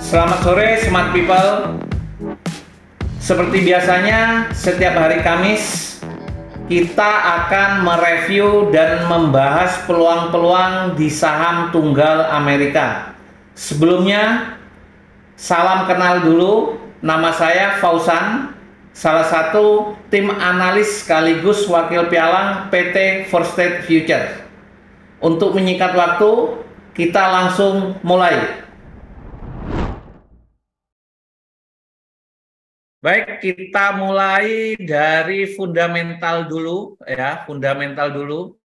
Selamat sore smart people. Seperti biasanya setiap hari Kamis kita akan mereview dan membahas peluang-peluang di saham tunggal Amerika. Sebelumnya salam kenal dulu, nama saya Fauzan, salah satu tim analis sekaligus wakil pialang PT First State Futures. Untuk menyingkat waktu, kita langsung mulai. Baik, kita mulai dari fundamental dulu ya, fundamental dulu.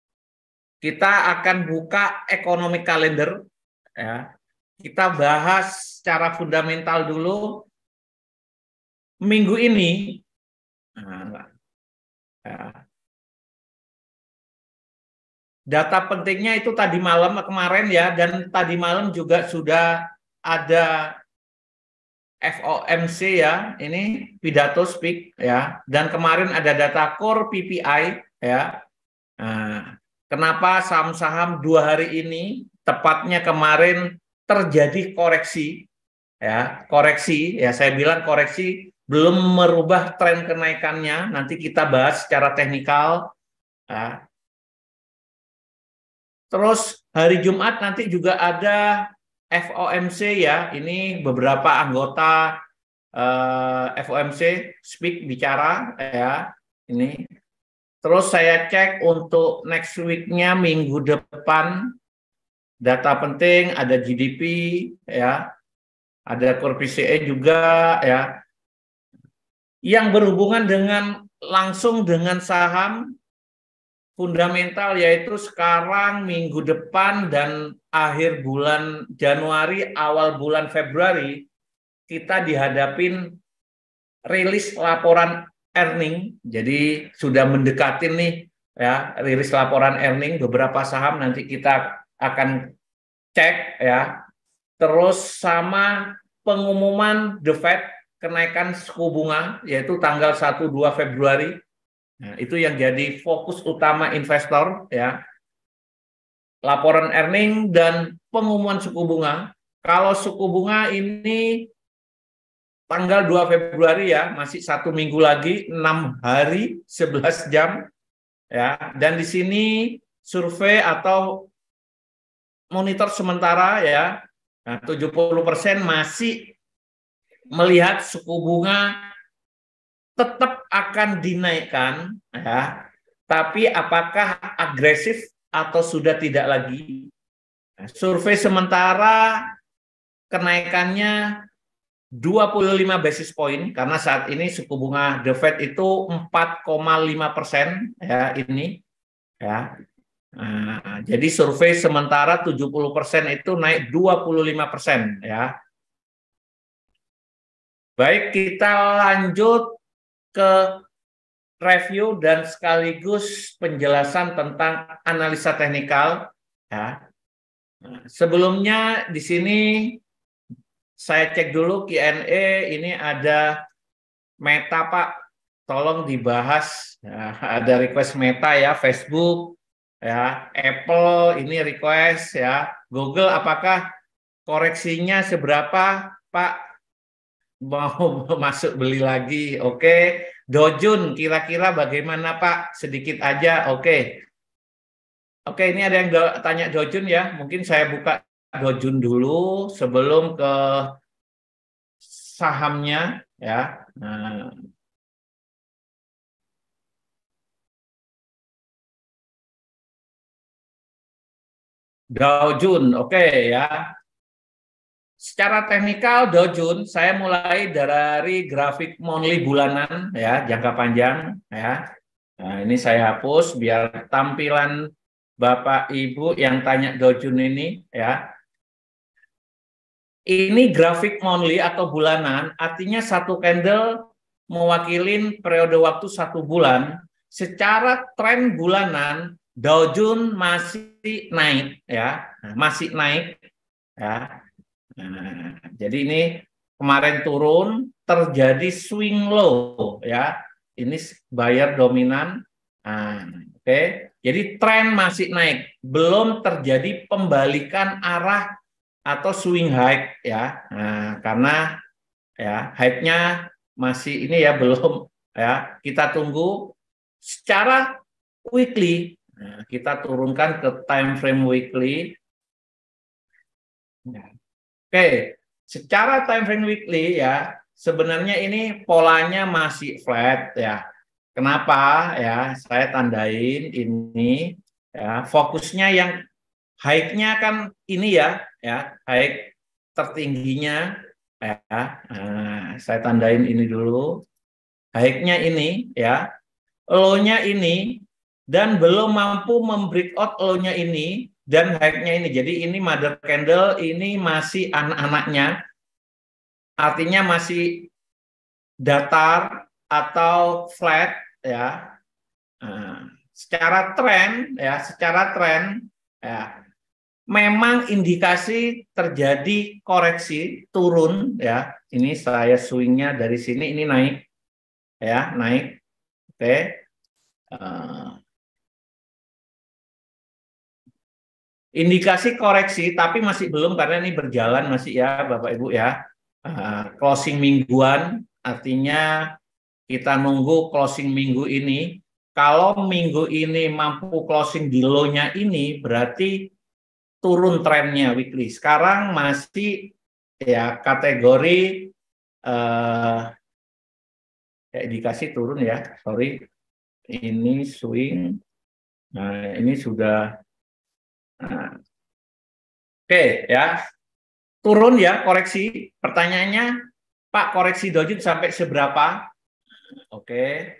Kita akan buka economic calendar ya. Kita bahas secara fundamental dulu minggu ini. Data pentingnya itu tadi malam kemarin ya, dan tadi malam juga sudah ada FOMC ya, ini pidato speak ya, dan kemarin ada data core PPI ya. Nah, kenapa saham-saham 2 hari ini, tepatnya kemarin terjadi koreksi ya, koreksi ya, saya bilang koreksi belum merubah tren kenaikannya, nanti kita bahas secara teknikal ya. Terus hari Jumat nanti juga ada FOMC ya, ini beberapa anggota FOMC speak bicara ya, ini. Terus saya cek untuk next week-nya minggu depan, data penting ada GDP ya, ada core PCE juga ya, yang berhubungan dengan langsung dengan saham fundamental, yaitu sekarang minggu depan dan akhir bulan Januari, awal bulan Februari, kita dihadapin rilis laporan earning. Jadi sudah mendekati nih ya, rilis laporan earning beberapa saham nanti kita akan cek ya. Terus sama pengumuman The Fed kenaikan suku bunga, yaitu tanggal 1-2 Februari. Nah, itu yang jadi fokus utama investor ya. Laporan earning dan pengumuman suku bunga. Kalau suku bunga ini tanggal 2 Februari ya, masih 1 minggu lagi, 6 hari, 11 jam ya. Dan di sini survei atau monitor sementara ya, nah, 70% masih melihat suku bunga tetap akan dinaikkan ya, tapi apakah agresif atau sudah tidak lagi? Nah, survei sementara kenaikannya 25 basis point, karena saat ini suku bunga The Fed itu 4,5% ya ini ya. Nah, jadi survei sementara 70% itu naik 25% ya. Baik, kita lanjut ke review dan sekaligus penjelasan tentang analisa teknikal ya. Nah, sebelumnya di sini saya cek dulu Q&A, ini ada Meta Pak, tolong dibahas ya, ada request Meta ya, Facebook ya, Apple ini request ya, Google apakah koreksinya seberapa Pak? Mau masuk beli lagi, oke. Dojun kira-kira bagaimana Pak? Sedikit aja, oke. Oke, ini ada yang tanya Dojun ya. Mungkin saya buka Dojun dulu sebelum ke sahamnya ya. Nah, Dow Jones, oke ya. Secara teknikal Dow Jones, saya mulai dari grafik monthly bulanan ya, jangka panjang ya. Nah, ini saya hapus biar tampilan Bapak Ibu yang tanya Dow Jones ini ya. Ini grafik monthly atau bulanan, artinya satu candle mewakili periode waktu 1 bulan. Secara tren bulanan Dow Jones masih naik ya, masih naik ya. Nah, jadi ini kemarin turun, terjadi swing low ya. Ini buyer dominan. Nah, oke. Jadi tren masih naik, belum terjadi pembalikan arah atau swing high ya. Nah, karena ya high-nya masih ini ya belum ya. Kita tunggu secara weekly. Nah, kita turunkan ke time frame weekly. Oke, secara time frame weekly ya, sebenarnya ini polanya masih flat ya. Kenapa ya? Saya tandain ini ya, fokusnya yang high-nya kan ini ya, high tertingginya ya. Nah, saya tandain ini dulu. High-nya ini ya, low-nya ini dan belum mampu membreakout low-nya ini dan high-nya ini. Jadi ini mother candle ini masih anak-anaknya, artinya masih datar atau flat ya. Nah, secara tren ya, memang indikasi terjadi koreksi turun ya. Ini saya swingnya dari sini ini naik ya, naik. Oke. Indikasi koreksi tapi masih belum karena ini berjalan masih ya Bapak Ibu ya. Closing mingguan artinya kita nunggu closing minggu ini. Kalau minggu ini mampu closing di low-nya ini berarti turun trennya weekly. Sekarang masih ya kategori indikasi turun ya. Sorry. Ini swing. Nah, ini sudah oke ya. Turun ya koreksi. Pertanyaannya, Pak, koreksi Dow Jones sampai seberapa? Oke.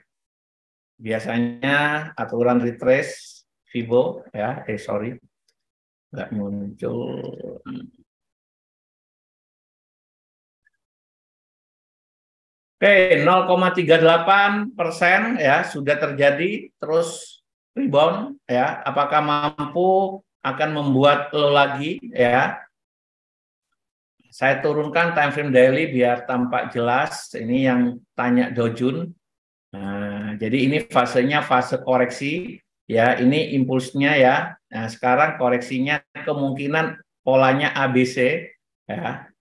Biasanya aturan retrace Fibo ya, sorry. Nggak muncul. Oke, 0,38% ya sudah terjadi terus rebound ya. Apakah mampu akan membuat low lagi ya? Saya turunkan time frame daily biar tampak jelas. Ini yang tanya Dow Jones. Nah, jadi ini fasenya fase koreksi ya. Ini impulsnya ya. Nah, sekarang koreksinya kemungkinan polanya ABC ya.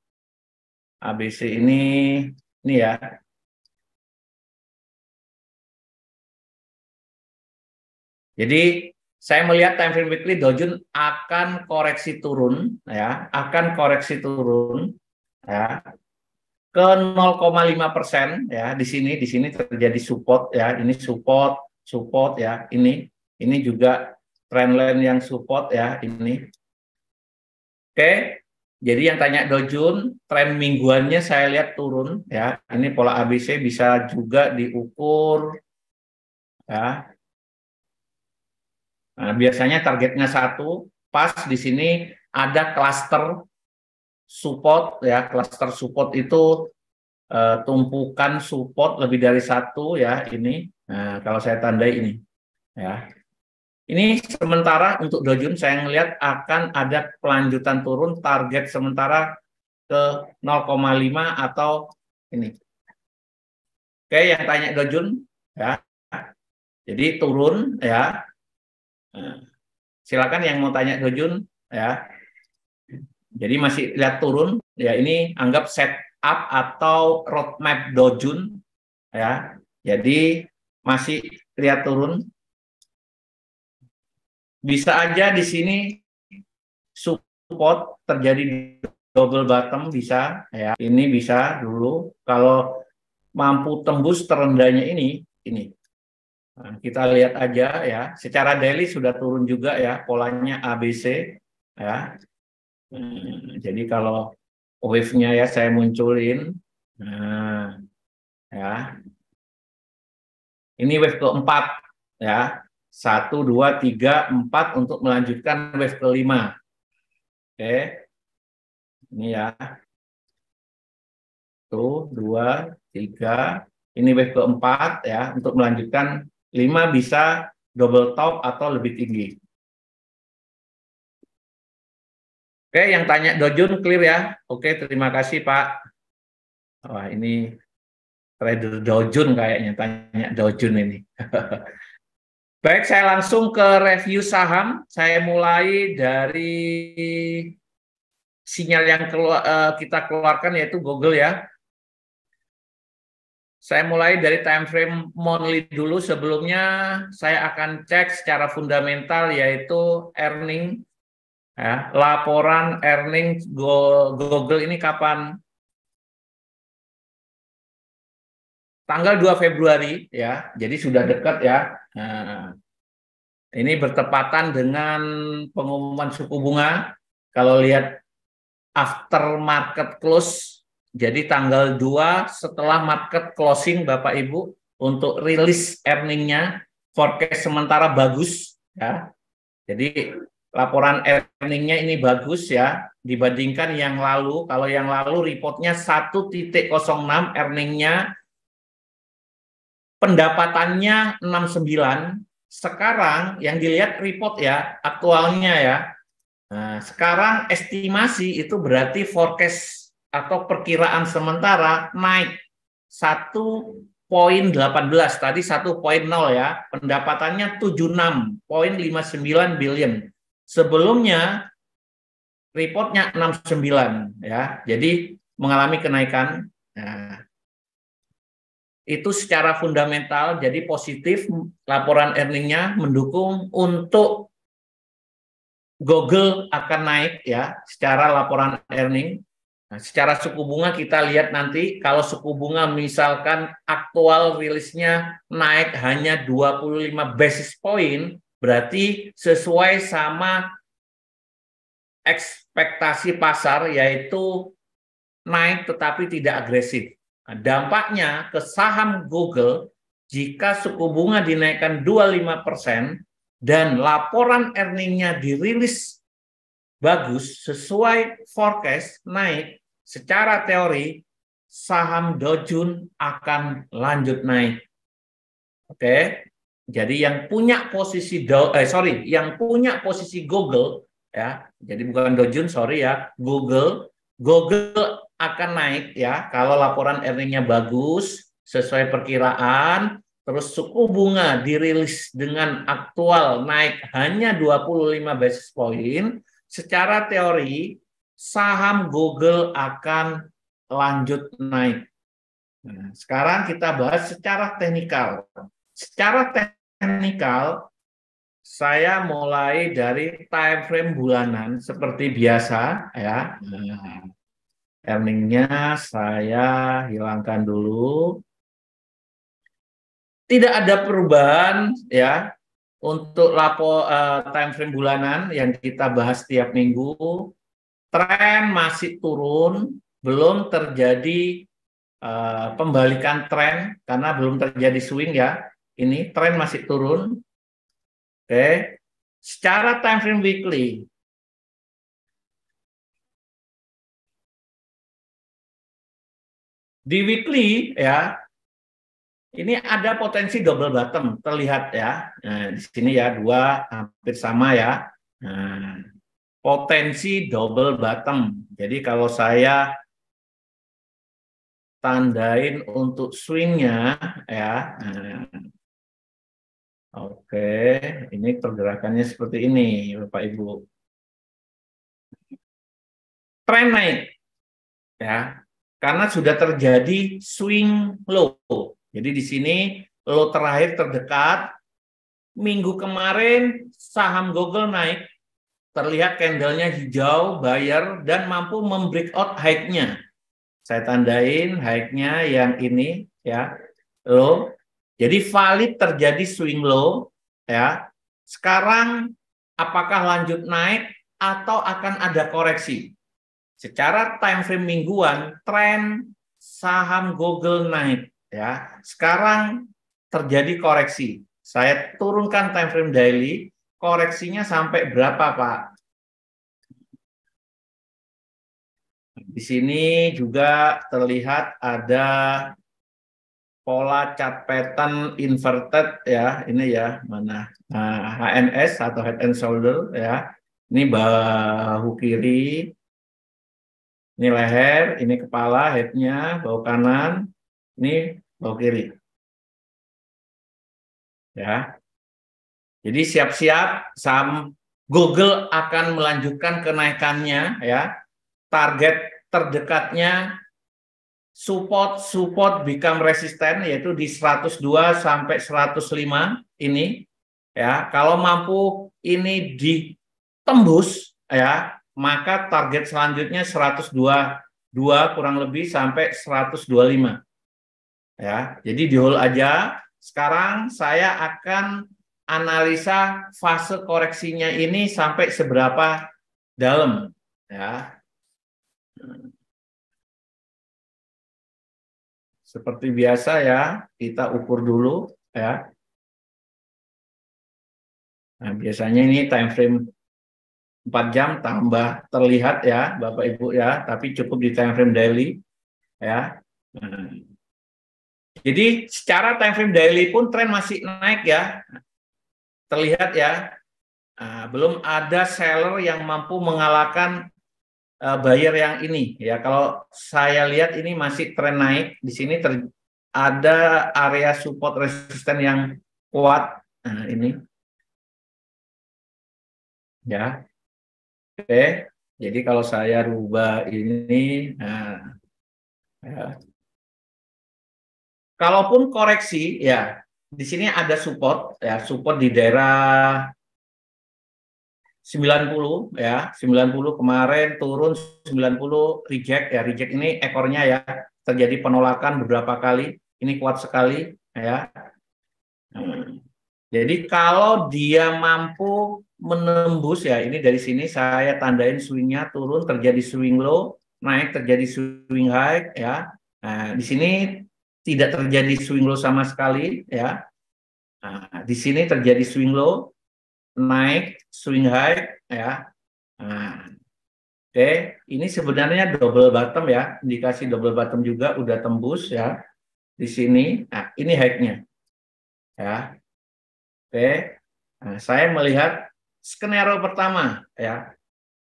ABC ini ya. Jadi saya melihat time frame weekly Dow Jones akan koreksi turun ya, akan koreksi turun ya ke 0,5% ya. Di sini terjadi support ya, ini support ya, ini juga trendline yang support ya ini. Oke. Jadi yang tanya Dow Jones, tren mingguannya saya lihat turun ya. Ini pola ABC bisa juga diukur ya. Nah, biasanya targetnya 1, pas di sini ada cluster support ya. Cluster support itu tumpukan support lebih dari 1 ya ini. Nah, kalau saya tandai ini ya. Ini sementara untuk Dow Jones saya melihat akan ada pelanjutan turun, target sementara ke 0,5 atau ini. Oke, yang tanya Dow Jones ya. Jadi turun ya. Nah, silakan yang mau tanya Dow Jones ya. Jadi masih lihat turun ya, ini anggap setup atau roadmap Dow Jones ya. Jadi masih lihat turun. Bisa aja di sini support terjadi double bottom bisa ya. Ini bisa dulu kalau mampu tembus terendahnya ini. Nah, kita lihat aja ya. Secara daily sudah turun juga ya, polanya ABC ya. Jadi kalau wave-nya ya saya munculin. Nah, ya. Ini wave keempat ya. 1, 2, 3, 4 untuk melanjutkan wave kelima. Oke. Ini ya. 1, 2, 3. Ini wave keempat ya. Untuk melanjutkan 5 bisa double top atau lebih tinggi. Oke, yang tanya Dow Jones clear ya. Oke, terima kasih Pak. Wah, ini trader Dow Jones kayaknya, tanya Dow Jones ini. Baik, saya langsung ke review saham. Saya mulai dari sinyal yang kita keluarkan yaitu Google ya. Saya mulai dari time frame monthly dulu. Sebelumnya saya akan cek secara fundamental yaitu earning ya, laporan earning Google ini kapan? Tanggal 2 Februari ya. Jadi sudah dekat ya. Nah, ini bertepatan dengan pengumuman suku bunga. Kalau lihat after market close, jadi tanggal 2 setelah market closing Bapak Ibu untuk rilis earningnya, forecast sementara bagus ya. Jadi laporan earningnya ini bagus ya dibandingkan yang lalu. Kalau yang lalu reportnya 1.06 earningnya, pendapatannya 69. Sekarang yang dilihat report ya aktualnya ya. Nah, sekarang estimasi itu berarti forecast atau perkiraan sementara naik 1,18, tadi 1,0 ya, pendapatannya 76,59 billion. Sebelumnya reportnya 69 ya. Jadi mengalami kenaikan. Nah, itu secara fundamental jadi positif, laporan earningnya mendukung untuk Google akan naik ya secara laporan earning. Nah, secara suku bunga kita lihat nanti kalau suku bunga misalkan aktual rilisnya naik hanya 25 basis point, berarti sesuai sama ekspektasi pasar yaitu naik tetapi tidak agresif. Nah, dampaknya ke saham Google jika suku bunga dinaikkan 25%, dan laporan earningnya dirilis bagus sesuai forecast naik, secara teori saham Dow Jones akan lanjut naik. Oke, jadi yang punya posisi yang punya posisi Google ya, jadi bukan Dow Jones, sorry ya, Google akan naik ya kalau laporan earningnya bagus sesuai perkiraan. Terus suku bunga dirilis dengan aktual naik hanya 25 basis point, secara teori saham Google akan lanjut naik. Nah, sekarang kita bahas secara teknikal. Secara teknikal, saya mulai dari time frame bulanan seperti biasa ya. Nah, earningnya saya hilangkan dulu. Tidak ada perubahan ya untuk time frame bulanan yang kita bahas tiap minggu. Tren masih turun, belum terjadi pembalikan tren karena belum terjadi swing ya. Ini tren masih turun. Oke. Secara time frame weekly, di weekly ya, ini ada potensi double bottom terlihat ya. Nah, di sini ya dua hampir sama ya. Nah, potensi double bottom. Jadi kalau saya tandain untuk swingnya ya. Nah, oke, ini pergerakannya seperti ini, Bapak Ibu. Tren naik ya. Karena sudah terjadi swing low. Jadi di sini low terakhir terdekat minggu kemarin saham Google naik, terlihat candlenya hijau, buyer, dan mampu membreakout high-nya. Saya tandain high-nya yang ini ya, low. Jadi valid terjadi swing low ya. Sekarang apakah lanjut naik atau akan ada koreksi? Secara time frame mingguan, tren saham Google naik ya. Sekarang terjadi koreksi. Saya turunkan time frame daily, koreksinya sampai berapa, Pak? Di sini juga terlihat ada pola chart pattern inverted ya, ini ya, mana? Nah, HNS atau head and shoulder ya. Ini bahu kiri. Ini leher, ini kepala, headnya, bau kanan, ini bau kiri. Ya. Jadi siap-siap saham Google akan melanjutkan kenaikannya ya. Target terdekatnya support become resisten yaitu di 102 sampai 105 ini ya. Kalau mampu ini ditembus ya, maka target selanjutnya 122 kurang lebih sampai 125. Ya, jadi di hold aja. Sekarang saya akan analisa fase koreksinya ini sampai seberapa dalam ya. Seperti biasa ya, kita ukur dulu ya. Nah, biasanya ini time frame 4 jam tambah terlihat ya, Bapak Ibu ya, tapi cukup di time frame daily ya. Nah, jadi secara time frame daily pun tren masih naik ya. Terlihat ya. Nah, belum ada seller yang mampu mengalahkan buyer yang ini ya. Kalau saya lihat ini masih tren naik. Di sini ada area support resisten yang kuat. Nah, ini ya. Oke. Jadi kalau saya rubah ini nah, ya. Kalaupun koreksi ya, di sini ada support ya, support di daerah 90 ya, 90 kemarin turun 90 reject ya, reject ini ekornya ya, terjadi penolakan beberapa kali, ini kuat sekali ya. Jadi kalau dia mampu menembus ya, ini dari sini saya tandain swingnya turun terjadi swing low, naik terjadi swing high ya. Nah, di sini tidak terjadi swing low sama sekali ya. Nah, di sini terjadi swing low, naik swing high ya. Nah, oke, ini sebenarnya double bottom ya, indikasi double bottom juga udah tembus ya di sini. Nah, ini high-nya ya. Oke, nah, saya melihat skenario pertama ya,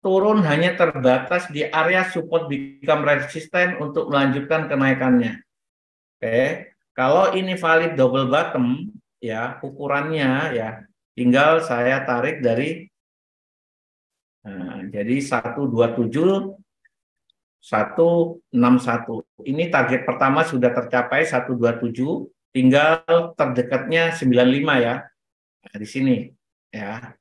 turun hanya terbatas di area support become resisten untuk melanjutkan kenaikannya. Oke, kalau ini valid double bottom ya, ukurannya ya, tinggal saya tarik dari jadi 127 161. Ini target pertama sudah tercapai 127, tinggal terdekatnya 95 ya. Nah, di sini ya.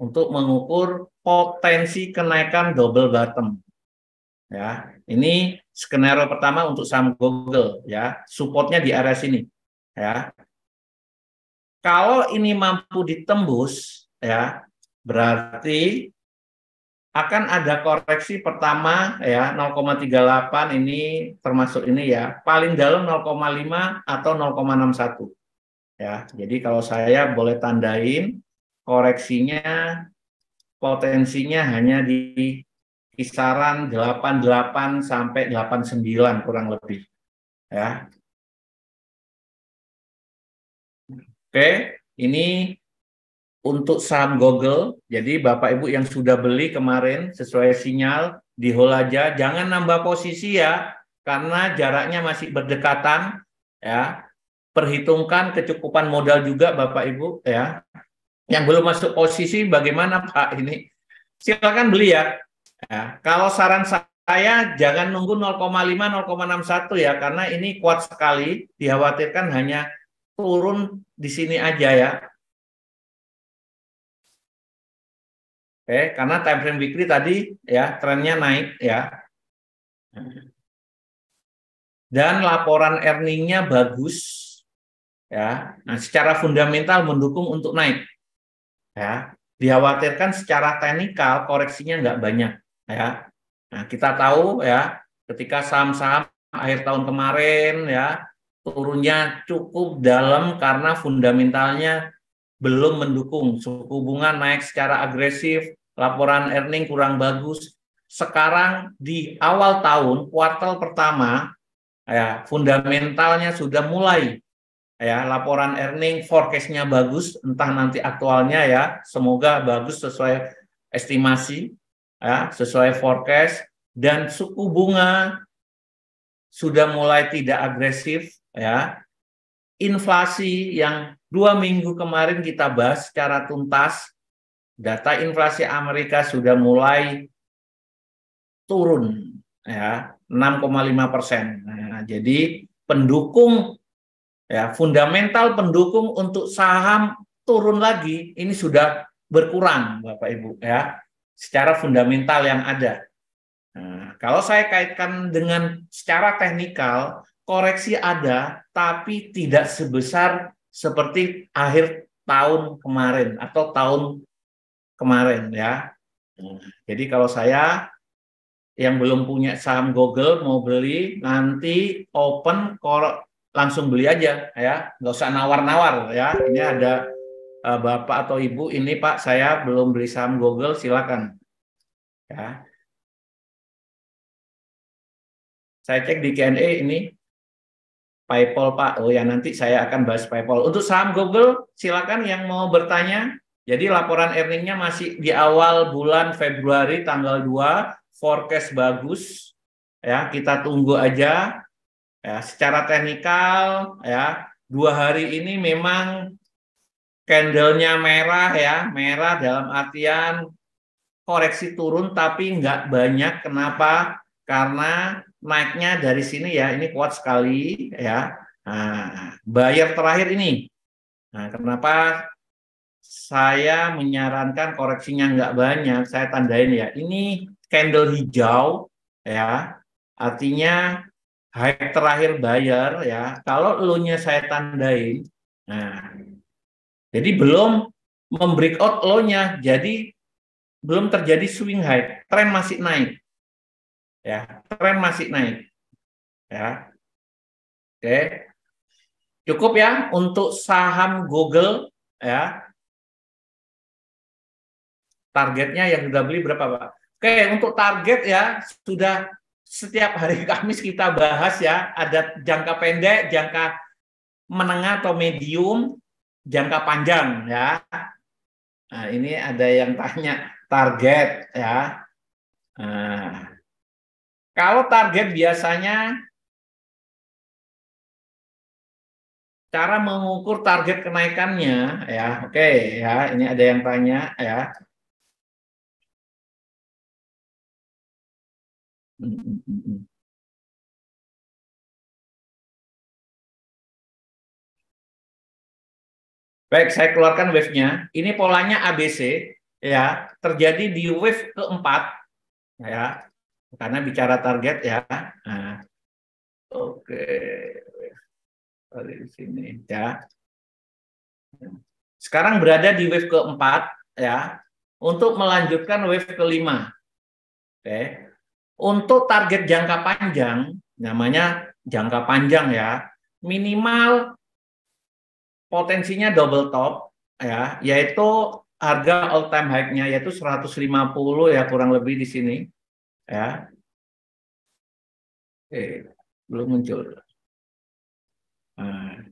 Untuk mengukur potensi kenaikan double bottom. Ya, ini skenario pertama untuk saham Google ya, supportnya di area sini ya. Kalau ini mampu ditembus ya, berarti akan ada koreksi pertama ya 0,38 ini termasuk ini ya, paling dalam 0,5 atau 0,61 ya. Jadi kalau saya boleh tandain koreksinya potensinya hanya di kisaran 88 sampai 89 kurang lebih ya. Oke, ini untuk saham Google. Jadi Bapak Ibu yang sudah beli kemarin sesuai sinyal di hold aja, jangan nambah posisi ya, karena jaraknya masih berdekatan ya. Perhitungkan kecukupan modal juga Bapak Ibu ya. Yang belum masuk posisi bagaimana Pak ini? Silakan beli ya. Ya, kalau saran saya jangan nunggu 0,5 0,61 ya, karena ini kuat sekali, dikhawatirkan hanya turun di sini aja ya. Oke, karena time frame weekly tadi ya trennya naik ya. Dan laporan earningnya bagus ya. Nah, secara fundamental mendukung untuk naik ya. Dikhawatirkan secara teknikal koreksinya nggak banyak ya. Nah, kita tahu ya ketika saham-saham akhir tahun kemarin ya turunnya cukup dalam karena fundamentalnya belum mendukung, suku bunga naik secara agresif, laporan earning kurang bagus. Sekarang di awal tahun, kuartal pertama, ya fundamentalnya sudah mulai, ya laporan earning forecast-nya bagus, entah nanti aktualnya ya, semoga bagus sesuai estimasi, ya sesuai forecast. dan suku bunga sudah mulai tidak agresif, ya. Inflasi yang 2 minggu kemarin kita bahas secara tuntas, data inflasi Amerika sudah mulai turun, ya, 6,5%. Nah, jadi pendukung, ya, fundamental pendukung untuk saham turun lagi ini sudah berkurang, Bapak Ibu, ya, secara fundamental yang ada. Nah, kalau saya kaitkan dengan secara teknikal, koreksi ada, tapi tidak sebesar seperti akhir tahun kemarin atau tahun kemarin, ya. Jadi kalau saya yang belum punya saham Google mau beli, nanti open langsung beli aja, ya, nggak usah nawar-nawar, ya. Ini ada Bapak atau Ibu, ini Pak, saya belum beli saham Google, silakan, ya. Saya cek di Q&A ini PayPal Pak. Oh ya, nanti saya akan bahas PayPal. Untuk saham Google, silakan yang mau bertanya. Jadi laporan earningnya masih di awal bulan Februari tanggal 2, forecast bagus. Ya, kita tunggu aja. Ya, secara teknikal, ya, 2 hari ini memang candle-nya merah, ya, merah dalam artian koreksi turun tapi nggak banyak. Kenapa? Karena naiknya dari sini, ya, ini kuat sekali, ya. Nah, buyer terakhir ini. Nah, kenapa saya menyarankan koreksinya nggak banyak? Saya tandain, ya, ini candle hijau, ya, artinya high terakhir buyer, ya. Kalau low-nya saya tandain, nah, jadi belum membreakout low-nya, jadi belum terjadi swing high, tren masih naik, ya, tren masih naik, ya. Oke, cukup ya untuk saham Google, ya. Targetnya yang sudah beli berapa, Pak? Oke, untuk target, ya, sudah setiap hari Kamis kita bahas, ya. Ada jangka pendek, jangka menengah atau medium, jangka panjang, ya. Nah, ini ada yang tanya target, ya. Nah, kalau target biasanya cara mengukur target kenaikannya, ya, oke, ya, ini ada yang tanya, ya. Baik, saya keluarkan wave-nya. Ini polanya ABC, ya, terjadi di wave keempat, ya, karena bicara target, ya. Nah, oke, dari sini, ya. Sekarang berada di wave keempat, ya, untuk melanjutkan wave kelima. Oke. Untuk target jangka panjang, namanya jangka panjang, ya, minimal potensinya double top, ya, yaitu harga all time high-nya yaitu 150, ya, kurang lebih di sini, ya. Oke, belum muncul. Nah,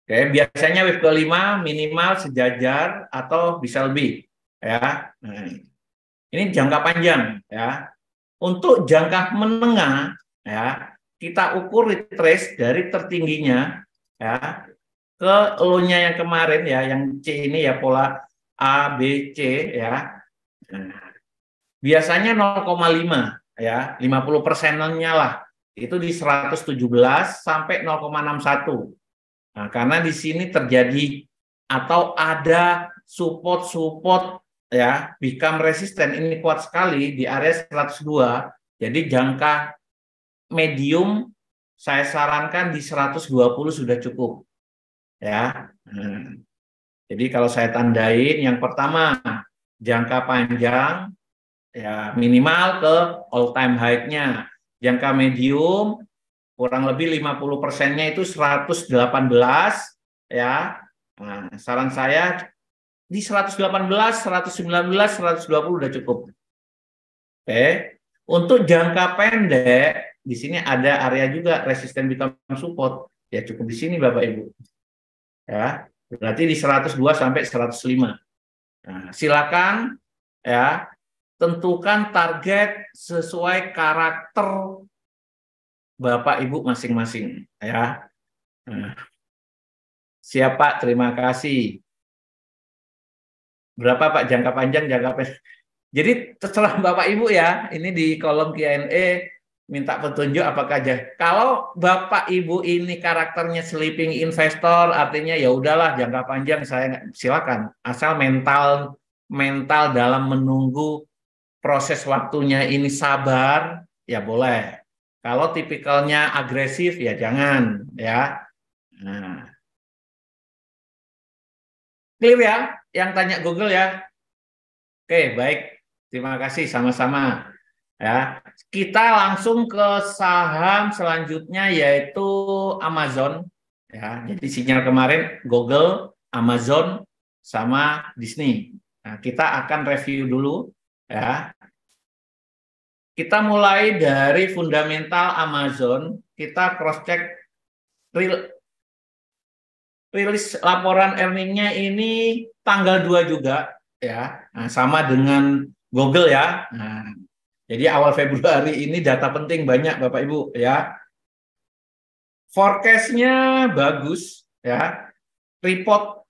oke, biasanya wave kelima minimal sejajar atau bisa lebih, ya. Nah, ini jangka panjang, ya. Untuk jangka menengah, ya, kita ukur retrace dari tertingginya, ya, ke low-nya yang kemarin, ya, yang C ini, ya, pola A, B, C, ya. Nah, biasanya 0,5, ya, 50%-nya lah. Itu di 117 sampai 0,61. Nah, karena di sini terjadi atau ada support-support, ya, become resisten ini kuat sekali di area 102. Jadi jangka medium saya sarankan di 120 sudah cukup, ya. Jadi kalau saya tandain, yang pertama jangka panjang, ya, minimal ke all time high-nya. Jangka medium kurang lebih 50%-nya itu 118, ya. Nah, saran saya di 118, 119, 120 udah cukup. Oke. Untuk jangka pendek, di sini ada area juga resisten become support. Ya, cukup di sini Bapak Ibu. Ya, berarti di 102 sampai 105. Nah, silakan, ya, tentukan target sesuai karakter Bapak Ibu masing-masing ya. Nah, siap Pak, terima kasih. Berapa Pak jangka panjang, jangka pendek? Jadi terserah Bapak Ibu ya. Ini di kolom Q&A minta petunjuk apakah kalau Bapak Ibu ini karakternya sleeping investor, artinya ya udahlah jangka panjang saya silakan. Asal mental dalam menunggu proses waktunya ini sabar, ya boleh. Kalau tipikalnya agresif ya jangan ya. Nah, clear ya yang tanya Google ya. Oke, baik. Terima kasih sama-sama. Ya, kita langsung ke saham selanjutnya yaitu Amazon. Ya, jadi sinyal kemarin Google, Amazon, sama Disney. Nah, kita akan review dulu. Ya, kita mulai dari fundamental Amazon. Kita cross check rilis laporan earningnya ini tanggal 2 juga. Ya, nah, sama dengan Google ya. Nah, jadi awal Februari ini data penting banyak Bapak Ibu ya. Forecast-nya bagus ya. Report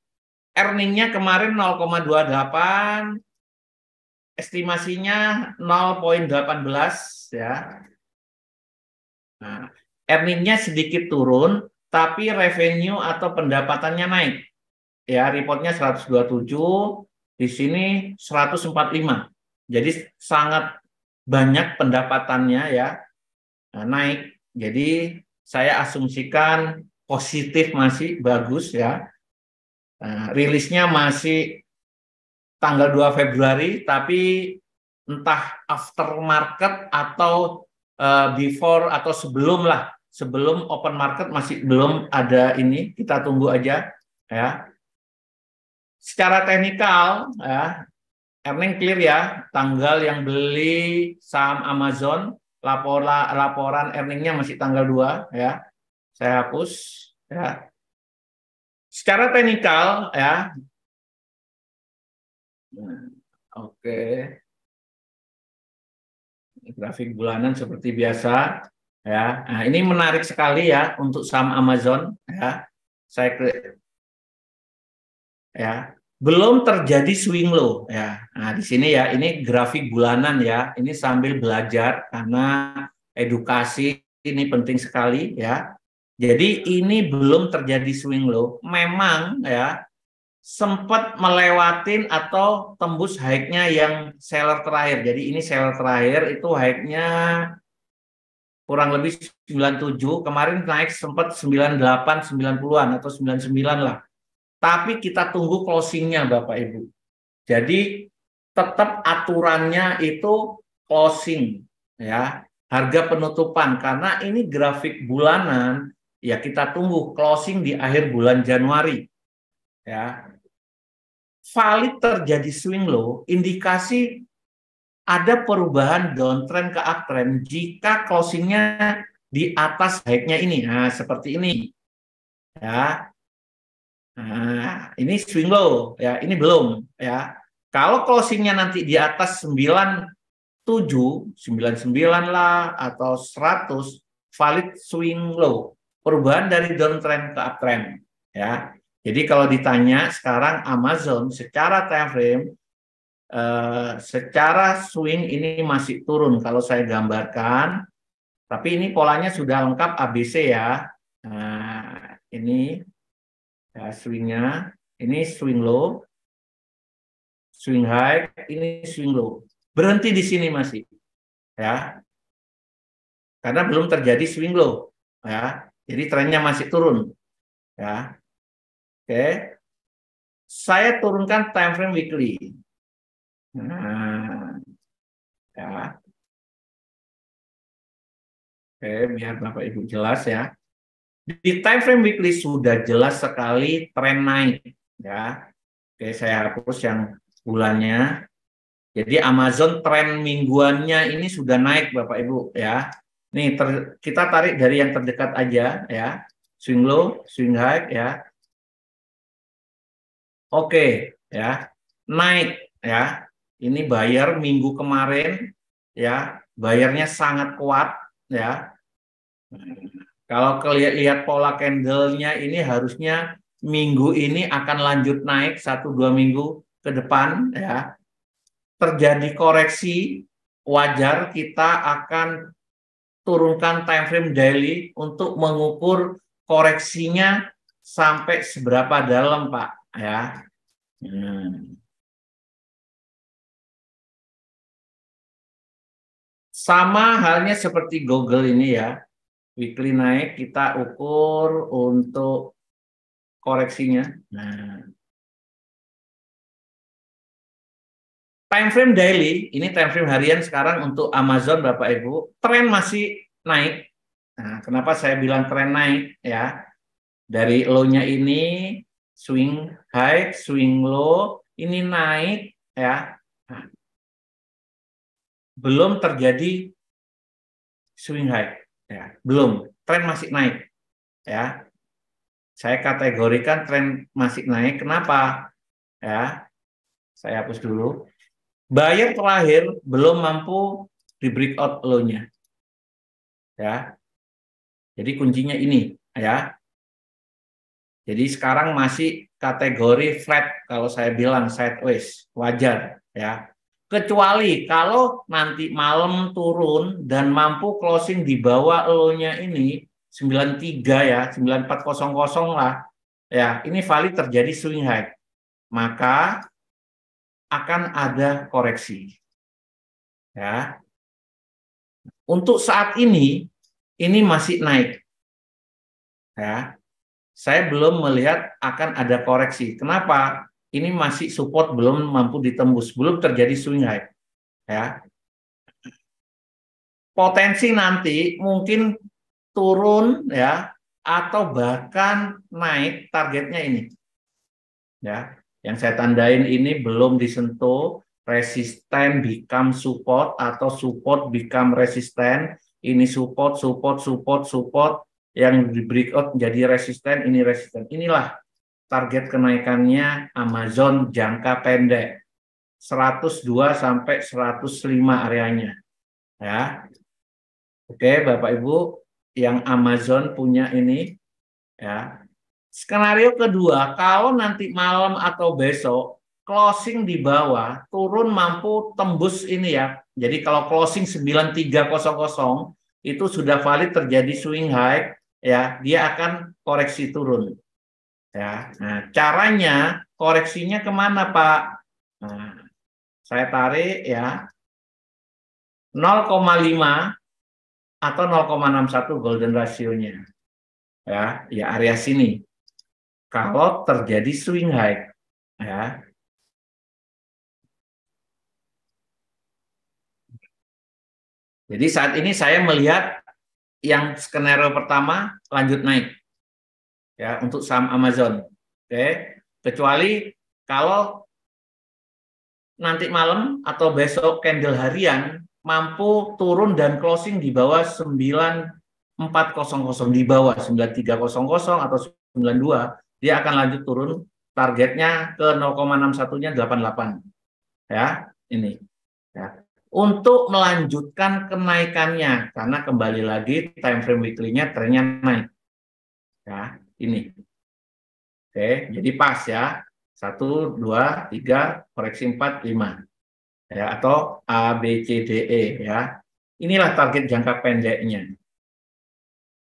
earning-nya kemarin 0,28, estimasinya 0,18 ya. Nah, earning-nya sedikit turun tapi revenue atau pendapatannya naik. Ya, reportnya 127, di sini 145. Jadi sangat banyak pendapatannya ya. Nah, naik. Jadi saya asumsikan positif masih bagus ya. Nah, rilisnya masih tanggal 2 Februari, tapi entah after market atau before atau sebelum lah. Sebelum open market masih belum ada ini, kita tunggu aja ya. Secara teknikal ya, earning clear ya, tanggal yang beli saham Amazon, laporan earningnya masih tanggal 2 ya. Saya hapus ya. Secara teknikal ya. Oke. Grafik bulanan seperti biasa ya. Nah, ini menarik sekali ya untuk saham Amazon ya. Saya ya. Belum terjadi swing low ya. Nah, di sini ya, ini grafik bulanan ya. Ini sambil belajar karena edukasi ini penting sekali ya. Jadi ini belum terjadi swing low. Memang ya sempat melewatin atau tembus high-nya yang seller terakhir. Jadi ini seller terakhir itu high-nya kurang lebih 97, kemarin naik sempat 98, 90-an atau 99 lah. Tapi kita tunggu closing-nya Bapak Ibu. Jadi tetap aturannya itu closing ya, harga penutupan karena ini grafik bulanan ya, kita tunggu closing di akhir bulan Januari ya. Valid terjadi swing low, indikasi ada perubahan downtrend ke uptrend jika closingnya di atas high-nya ini. Nah, seperti ini ya. Nah, ini swing low ya, ini belum ya. Kalau closingnya nanti di atas 97, 99 lah atau 100, valid swing low. Perubahan dari downtrend ke uptrend ya. Jadi kalau ditanya sekarang Amazon secara time frame, secara swing ini masih turun kalau saya gambarkan. Tapi ini polanya sudah lengkap ABC ya. Nah, ini ya, swingnya, ini swing low, swing high, ini swing low. Berhenti di sini masih, ya, karena belum terjadi swing low, ya. Jadi trennya masih turun, ya. Oke, saya turunkan time frame weekly. Nah, ya. Oke, biar Bapak Ibu jelas ya. Di time frame weekly sudah jelas sekali tren naik, ya. Oke, saya hapus yang bulannya. Jadi Amazon tren mingguannya ini sudah naik Bapak Ibu ya. Nih kita tarik dari yang terdekat aja ya. Swing low, swing high ya. Oke ya. Naik ya. Ini buyer minggu kemarin ya, bayarnya sangat kuat ya. Kalau lihat pola candle-nya ini harusnya minggu ini akan lanjut naik 1-2 minggu ke depan ya. Terjadi koreksi, wajar kita akan turunkan time frame daily untuk mengukur koreksinya sampai seberapa dalam, Pak, ya. Sama halnya seperti Google ini ya. Weekly naik kita ukur untuk koreksinya. Nah, time frame daily, ini time frame harian sekarang untuk Amazon Bapak Ibu, tren masih naik. Nah, kenapa saya bilang tren naik ya? Dari low-nya ini swing high, swing low, ini naik ya. Nah, belum terjadi swing high ya, belum. Tren masih naik ya. Saya kategorikan tren masih naik. Kenapa? Ya. Saya hapus dulu. Buyer terakhir belum mampu di breakout low-nya. Ya. Jadi kuncinya ini ya. Jadi sekarang masih kategori flat kalau saya bilang sideways, wajar ya. Kecuali kalau nanti malam turun dan mampu closing di bawah low-nya ini 93 ya, 9400 lah. Ya, ini valid terjadi swing high. Maka akan ada koreksi. Ya. Untuk saat ini masih naik. Ya. Saya belum melihat akan ada koreksi. Kenapa? Ini masih support belum mampu ditembus, belum terjadi swing high. Ya. Potensi nanti mungkin turun ya atau bahkan naik targetnya ini. Ya. Yang saya tandain ini belum disentuh, resisten become support atau support become resisten. Ini support, support, support, support. Yang di breakout jadi resisten, ini resisten. Inilah target kenaikannya Amazon jangka pendek. 102 sampai 105 areanya. Ya. Oke, Bapak Ibu, yang Amazon punya ini ya. Skenario kedua, kalau nanti malam atau besok closing di bawah, turun mampu tembus ini ya. Jadi kalau closing 9300 itu sudah valid terjadi swing high ya, dia akan koreksi turun. Ya. Nah, caranya koreksinya kemana, Pak? Nah, saya tarik ya 0,5 atau 0,61 golden ratio-nya. Ya, area sini. Kalau terjadi swing high, ya. Jadi saat ini saya melihat yang skenario pertama lanjut naik, ya, untuk saham Amazon. Oke, kecuali kalau nanti malam atau besok candle harian mampu turun dan closing di bawah 9400, di bawah 9300 atau 92, dia akan lanjut turun, targetnya ke 0,61-nya 88. Ya, ini. Ya. Untuk melanjutkan kenaikannya, karena kembali lagi time frame weekly-nya trennya naik. Ya, ini. Oke, jadi pas ya. 1, 2, 3, koreksi 4, 5. Ya, atau A, B, C, D, E ya. Inilah target jangka pendeknya.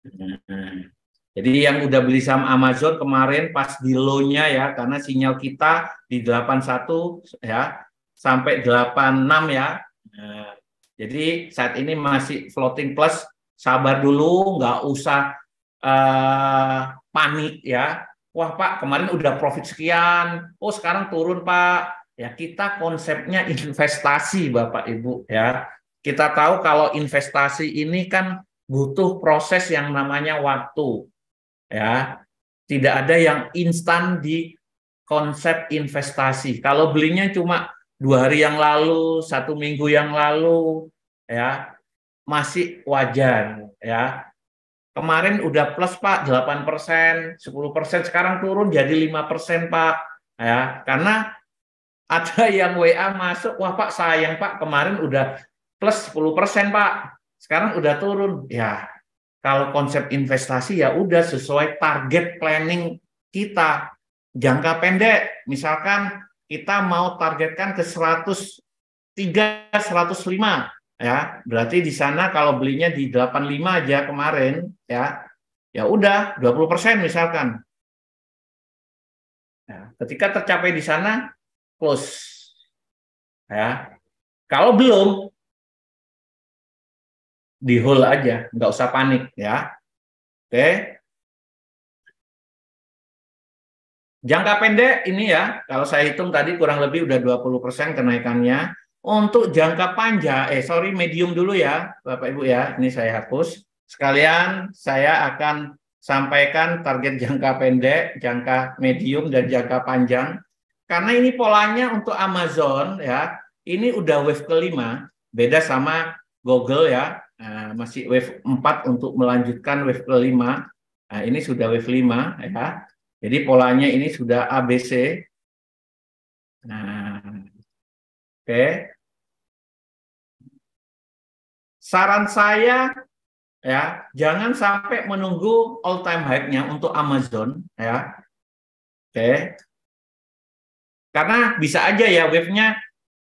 Nah, jadi yang udah beli saham Amazon kemarin pas di low-nya ya, karena sinyal kita di 81 ya sampai 86 ya. Nah, jadi saat ini masih floating plus, sabar dulu, nggak usah panik ya. Wah Pak, kemarin udah profit sekian, oh sekarang turun Pak. Ya kita konsepnya investasi Bapak Ibu ya. Kita tahu kalau investasi ini kan butuh proses yang namanya waktu, ya. Tidak ada yang instan di konsep investasi. Kalau belinya cuma 2 hari yang lalu, 1 minggu yang lalu, ya masih wajar, ya. Kemarin udah plus Pak 8%, 10%, sekarang turun jadi 5% Pak, ya. Karena Ada yang WA masuk, wah Pak sayang Pak, kemarin udah plus 10% Pak, sekarang udah turun. Ya, kalau konsep investasi ya udah sesuai target planning kita. Jangka pendek, misalkan kita mau targetkan ke 103, 105, ya. Berarti di sana kalau belinya di 85 aja kemarin, ya. Ya udah 20% misalkan. Ya, ketika tercapai di sana close. Ya. Kalau belum di hold aja, nggak usah panik ya. Oke. Jangka pendek ini ya, kalau saya hitung tadi kurang lebih udah 20% kenaikannya. Untuk jangka panjang, medium dulu ya, Bapak Ibu ya. Ini saya hapus. Sekalian saya akan sampaikan target jangka pendek, jangka medium, dan jangka panjang. Karena ini polanya untuk Amazon ya, ini udah wave kelima, beda sama Google ya. Nah, masih wave 4 untuk melanjutkan wave kelima. Nah, ini sudah wave 5 ya. Jadi polanya ini sudah ABC. Nah, oke. Saran saya ya, jangan sampai menunggu all time high-nya untuk Amazon ya. Oke. Karena bisa aja ya wave-nya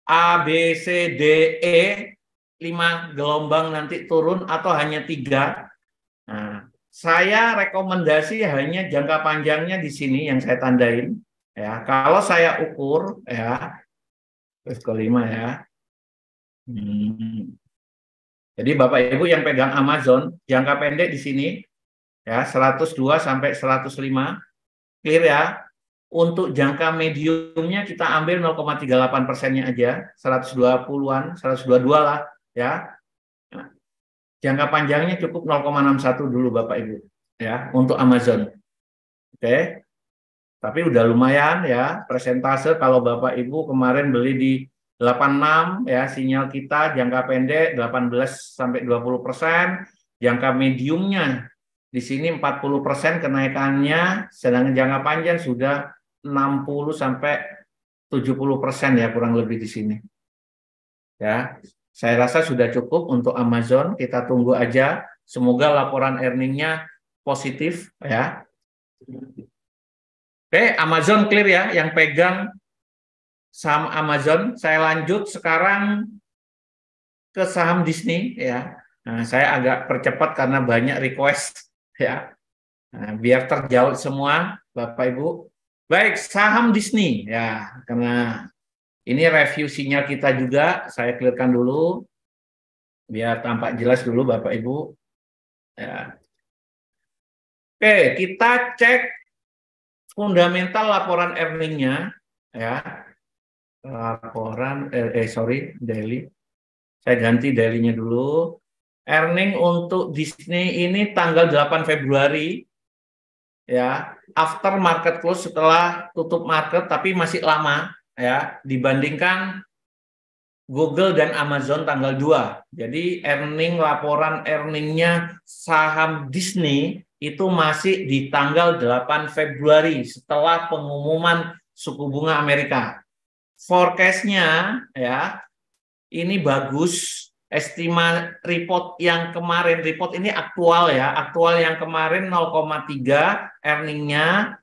A, B, C, D, E 5 gelombang nanti turun atau hanya 3. Nah, saya rekomendasi hanya jangka panjangnya di sini yang saya tandain ya. Kalau saya ukur ya, wave kelima ya. Jadi Bapak Ibu yang pegang Amazon, jangka pendek di sini ya 102 sampai 105, clear ya. Untuk jangka mediumnya kita ambil 0,38%-nya aja, 120-an, 122 lah ya. Nah, jangka panjangnya cukup 0,61 dulu Bapak Ibu ya untuk Amazon. Oke. Tapi udah lumayan ya persentase kalau Bapak Ibu kemarin beli di 86 ya, sinyal kita jangka pendek 18 sampai 20%, jangka mediumnya di sini 40% kenaikannya, sedangkan jangka panjang sudah 60 sampai 70% ya kurang lebih di sini. Ya, saya rasa sudah cukup untuk Amazon, kita tunggu aja, semoga laporan earningnya positif ya. Oke, Amazon clear ya, yang pegang saham Amazon. Saya lanjut sekarang ke saham Disney ya. Nah, saya agak percepat karena banyak request ya. Nah, biar terjawab semua Bapak Ibu. Baik, saham Disney ya, karena ini review sinyal kita juga, saya clearkan dulu biar tampak jelas dulu Bapak Ibu. Ya. Oke, kita cek fundamental laporan earningnya ya. Laporan daily. Saya ganti daily-nya dulu. Earning untuk Disney ini tanggal 8 Februari ya, after market close, setelah tutup market tapi masih lama ya dibandingkan Google dan Amazon tanggal 2. Jadi laporan earningnya saham Disney itu masih di tanggal 8 Februari setelah pengumuman suku bunga Amerika. Forecast-nya ya ini bagus. Report yang kemarin, report ini aktual ya, aktual yang kemarin 0,3, earningnya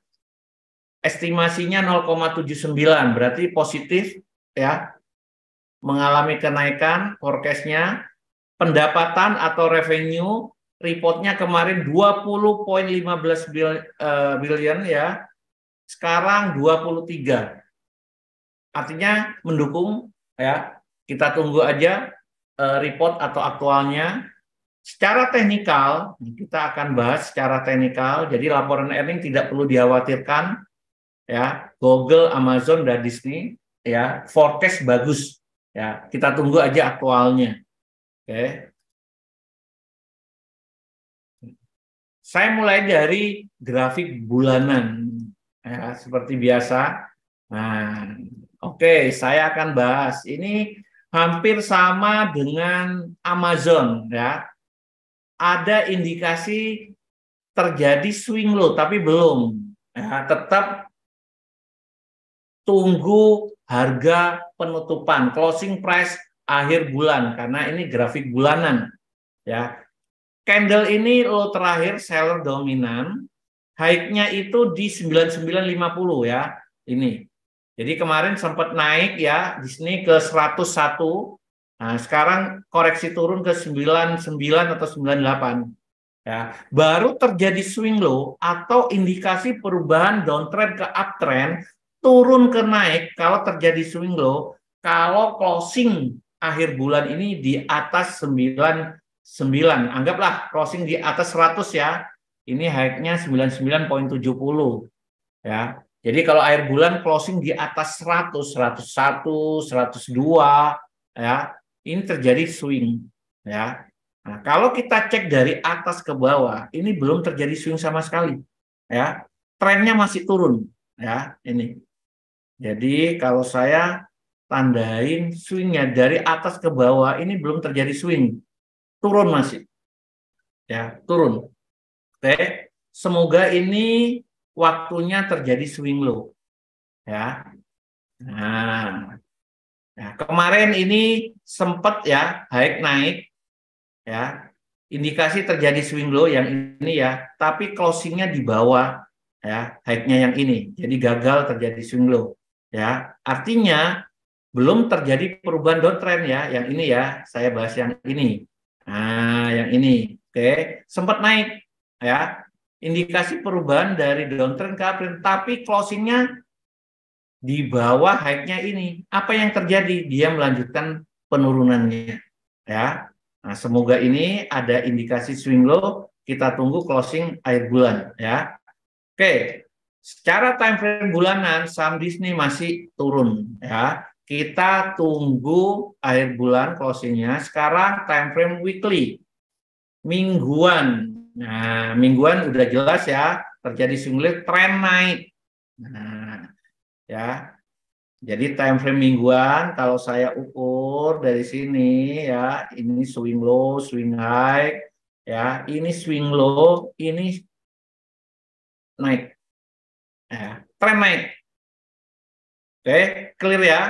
estimasinya 0,79, berarti positif ya, mengalami kenaikan forecast-nya. Pendapatan atau revenue reportnya kemarin 20,15 billion ya, sekarang 23. Artinya mendukung ya. Kita tunggu aja report atau aktualnya. Secara teknikal, kita akan bahas secara teknikal. Jadi laporan earning tidak perlu dikhawatirkan ya. Google, Amazon, dan Disney ya, forecast bagus ya. Kita tunggu aja aktualnya. Oke. Saya mulai dari grafik bulanan ya, seperti biasa. Nah, oke, saya akan bahas ini. Hampir sama dengan Amazon ya. Ada indikasi terjadi swing low tapi belum. Ya, tetap tunggu harga penutupan, closing price akhir bulan, karena ini grafik bulanan ya. Candle ini low terakhir seller dominan, high-nya itu di 9950 ya. Ini. Jadi kemarin sempat naik ya di sini ke 101. Nah, sekarang koreksi turun ke 99 atau 98. Ya, baru terjadi swing low atau indikasi perubahan downtrend ke uptrend, turun ke naik kalau terjadi swing low, kalau closing akhir bulan ini di atas 99, anggaplah closing di atas 100 ya. Ini high-nya 99,70 ya. Jadi kalau akhir bulan closing di atas 100, 101, 102 ya, ini terjadi swing ya. Nah, kalau kita cek dari atas ke bawah, ini belum terjadi swing sama sekali ya. Trennya masih turun ya, ini. Jadi kalau saya tandain swingnya dari atas ke bawah, ini belum terjadi swing, turun masih ya, turun. Oke, semoga ini waktunya terjadi swing low ya. Nah, kemarin ini sempat ya high naik ya, indikasi terjadi swing low yang ini ya, tapi closingnya di bawah ya, high-nya yang ini, jadi gagal terjadi swing low ya. Artinya belum terjadi perubahan downtrend ya, yang ini ya, saya bahas yang ini. Nah, yang ini, oke, sempat naik ya, indikasi perubahan dari downtrend ke uptrend, tapi closingnya di bawah high-nya ini. Apa yang terjadi? Dia melanjutkan penurunannya ya. Nah, semoga ini ada indikasi swing low, kita tunggu closing akhir bulan ya. Oke, secara time frame bulanan saham Disney masih turun ya. Kita tunggu akhir bulan closingnya. Sekarang time frame weekly, mingguan. Nah, mingguan udah jelas ya, terjadi swing low, tren naik. Nah, ya. Jadi time frame mingguan kalau saya ukur dari sini ya, ini swing low, swing high, ya, ini swing low, ini naik. Ya, tren naik. Oke, clear ya.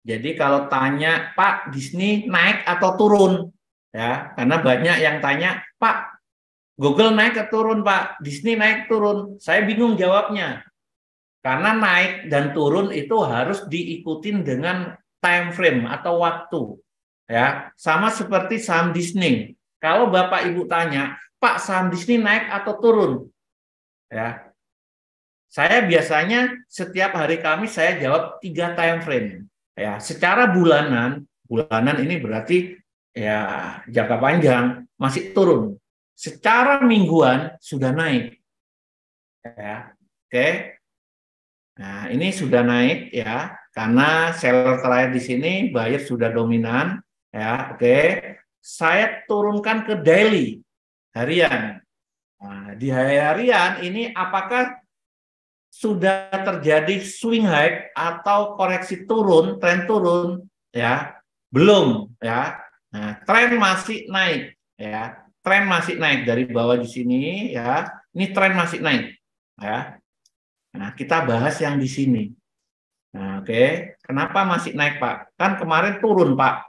Jadi kalau tanya, Pak, Disney naik atau turun? Ya, karena banyak yang tanya, Pak, Google naik atau turun, Pak? Disney naik turun. Saya bingung jawabnya. Karena naik dan turun itu harus diikutin dengan time frame atau waktu. Ya, sama seperti saham Disney. Kalau Bapak Ibu tanya, Pak, saham Disney naik atau turun? Ya. Saya biasanya setiap hari Kamis saya jawab 3 time frame. Ya, secara bulanan ini berarti ya jangka panjang masih turun. Secara mingguan sudah naik. Ya. Oke. Nah, ini sudah naik ya, karena seller terakhir di sini buyer sudah dominan ya. Oke. Saya turunkan ke daily, harian. Nah, di harian ini apakah sudah terjadi swing high atau koreksi turun, tren turun ya? Belum ya. Nah, tren masih naik ya. Tren masih naik dari bawah di sini ya. Ini tren masih naik ya. Nah, kita bahas yang di sini. Nah, oke. Kenapa masih naik, Pak? Kan kemarin turun, Pak.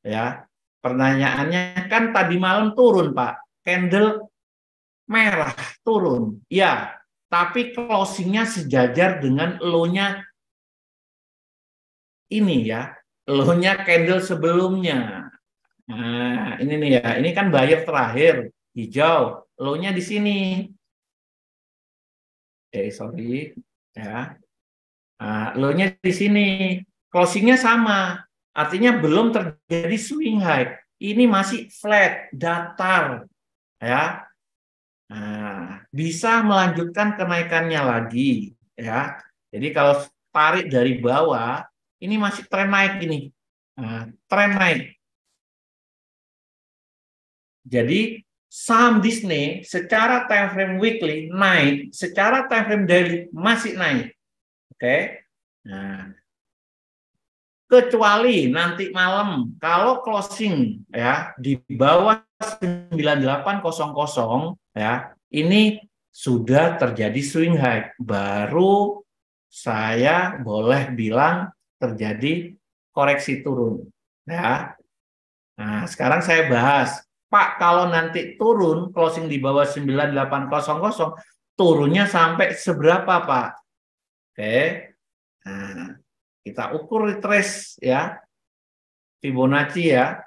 Ya. Pertanyaannya kan tadi malam turun, Pak. Candle merah turun. Ya, tapi closingnya sejajar dengan low-nya ini ya. Low-nya candle sebelumnya. Nah, ini nih ya. Ini kan buyer terakhir, hijau. Low-nya di sini. Sorry ya. Nah, low-nya di sini, closingnya sama, artinya belum terjadi swing high. Ini masih flat, datar, ya. Nah, bisa melanjutkan kenaikannya lagi, ya. Jadi kalau tarik dari bawah, ini masih tren naik ini, nah, tren naik. Jadi saham Disney secara time frame weekly naik, secara time frame daily masih naik. Oke. Nah, kecuali nanti malam kalau closing ya di bawah 9800 ya, ini sudah terjadi swing high, baru saya boleh bilang terjadi koreksi turun. Ya. Nah, sekarang saya bahas, Pak, kalau nanti turun closing di bawah 9800, turunnya sampai seberapa, Pak? Oke. Nah, kita ukur retrace ya, Fibonacci ya.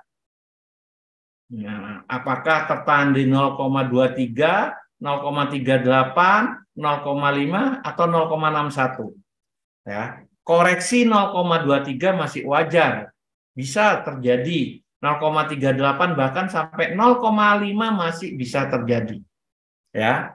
Nah, apakah tertahan di 0,23, 0,38, 0,5 atau 0,61? Ya. Koreksi 0,23 masih wajar. Bisa terjadi 0,38 bahkan sampai 0,5 masih bisa terjadi. Ya.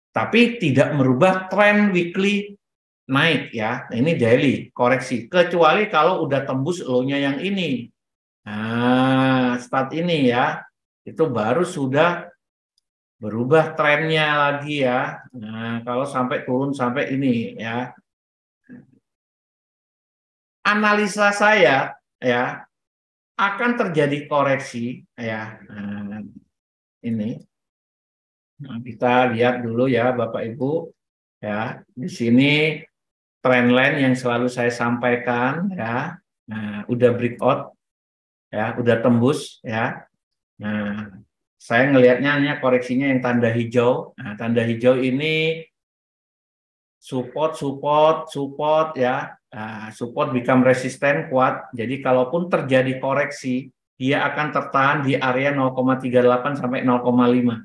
Tapi tidak merubah tren weekly naik ya. Ini daily koreksi. Kecuali kalau udah tembus low-nya yang ini. Nah, start ini ya, itu baru sudah berubah trennya lagi ya. Nah, kalau sampai turun sampai ini ya. Analisa saya ya, akan terjadi koreksi ya. Nah, ini. Nah, kita lihat dulu ya Bapak Ibu ya. Di sini trendline yang selalu saya sampaikan ya. Nah, udah breakout ya, udah tembus ya. Nah, saya ngelihatnya koreksinya yang tanda hijau. Nah, tanda hijau ini support, support, support ya. Nah, support become resisten kuat. Jadi kalaupun terjadi koreksi, dia akan tertahan di area 0,38 sampai 0,5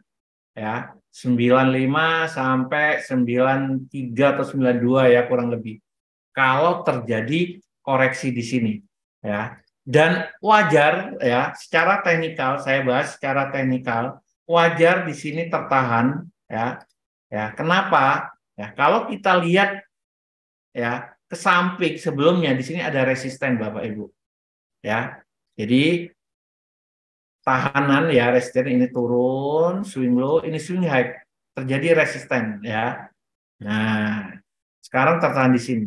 ya. 95 sampai 93 atau 92 ya kurang lebih. Kalau terjadi koreksi di sini ya. Dan wajar ya, secara teknikal saya bahas secara teknikal, wajar di sini tertahan ya. Ya, kenapa? Ya, kalau kita lihat ya ke samping sebelumnya di sini ada resisten Bapak Ibu. Ya. Jadi tahanan ya, resisten ini turun, swing low, ini swing high. Terjadi resisten ya. Nah, sekarang tertahan di sini.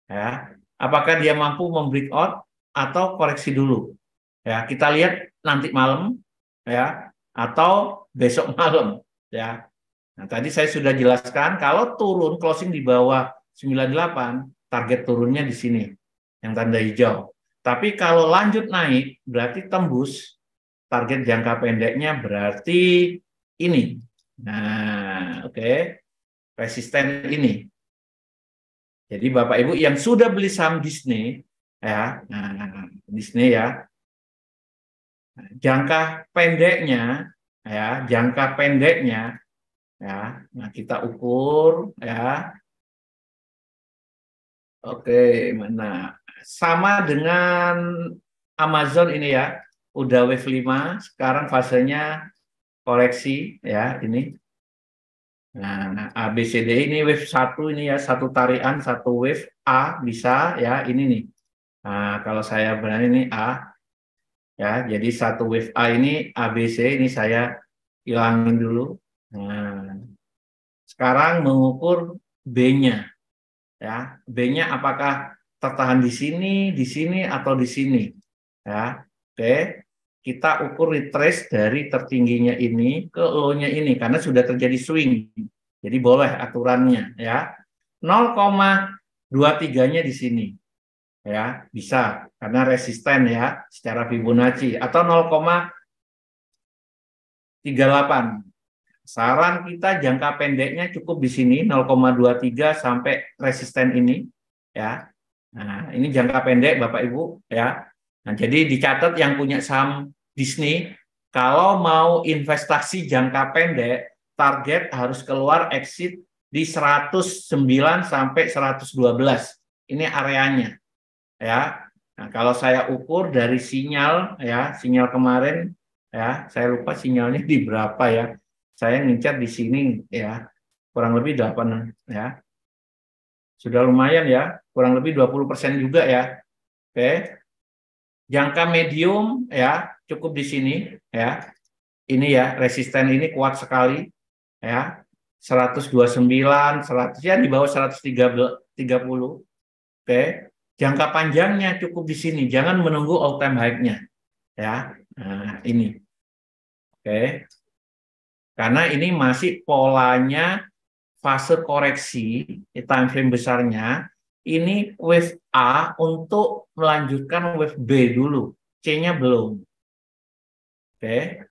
Ya. Apakah dia mampu membreakout atau koreksi dulu? Ya, kita lihat nanti malam ya atau besok malam ya. Nah, tadi saya sudah jelaskan kalau turun closing di bawah 98, target turunnya di sini yang tanda hijau. Tapi kalau lanjut naik berarti tembus target jangka pendeknya berarti ini. Nah, oke. Resisten ini. Jadi Bapak Ibu yang sudah beli saham Disney ya, nah, Disney ya, jangka pendeknya ya, nah kita ukur ya. Oke, mana? Sama dengan Amazon ini ya, udah wave 5, sekarang fasenya koreksi ya ini. Nah, ABCD ini wave 1 ini ya, satu tarian, satu wave A bisa ya, ini nih. Nah, kalau saya berani ini A ya, jadi satu wave A ini ABC ini saya hilangin dulu. Nah, sekarang mengukur B-nya ya. B-nya apakah tertahan di sini atau di sini ya. Oke. Kita ukur retrace dari tertingginya ini ke low-nya ini karena sudah terjadi swing. Jadi boleh aturannya ya. 0,23-nya di sini. Ya, bisa karena resisten ya secara Fibonacci atau 0,38. Saran kita jangka pendeknya cukup di sini 0,23 sampai resisten ini ya. Nah, ini jangka pendek Bapak Ibu ya. Nah, jadi dicatat yang punya saham Disney kalau mau investasi jangka pendek target harus keluar exit di 109 sampai 112. Ini areanya ya. Nah, kalau saya ukur dari sinyal ya, sinyal kemarin ya, saya lupa sinyalnya di berapa ya. Saya ngincar di sini ya, kurang lebih 8 ya. Sudah lumayan ya, kurang lebih 20% juga ya. Oke. Jangka medium ya, cukup di sini ya. Ini ya, resisten ini kuat sekali ya. 129, 100 ya di bawah 130. Oke. Jangka panjangnya cukup di sini, jangan menunggu all time high-nya ya. Nah, ini. Oke. Karena ini masih polanya fase koreksi, time frame besarnya, ini wave A untuk melanjutkan wave B dulu. C-nya belum. Oke.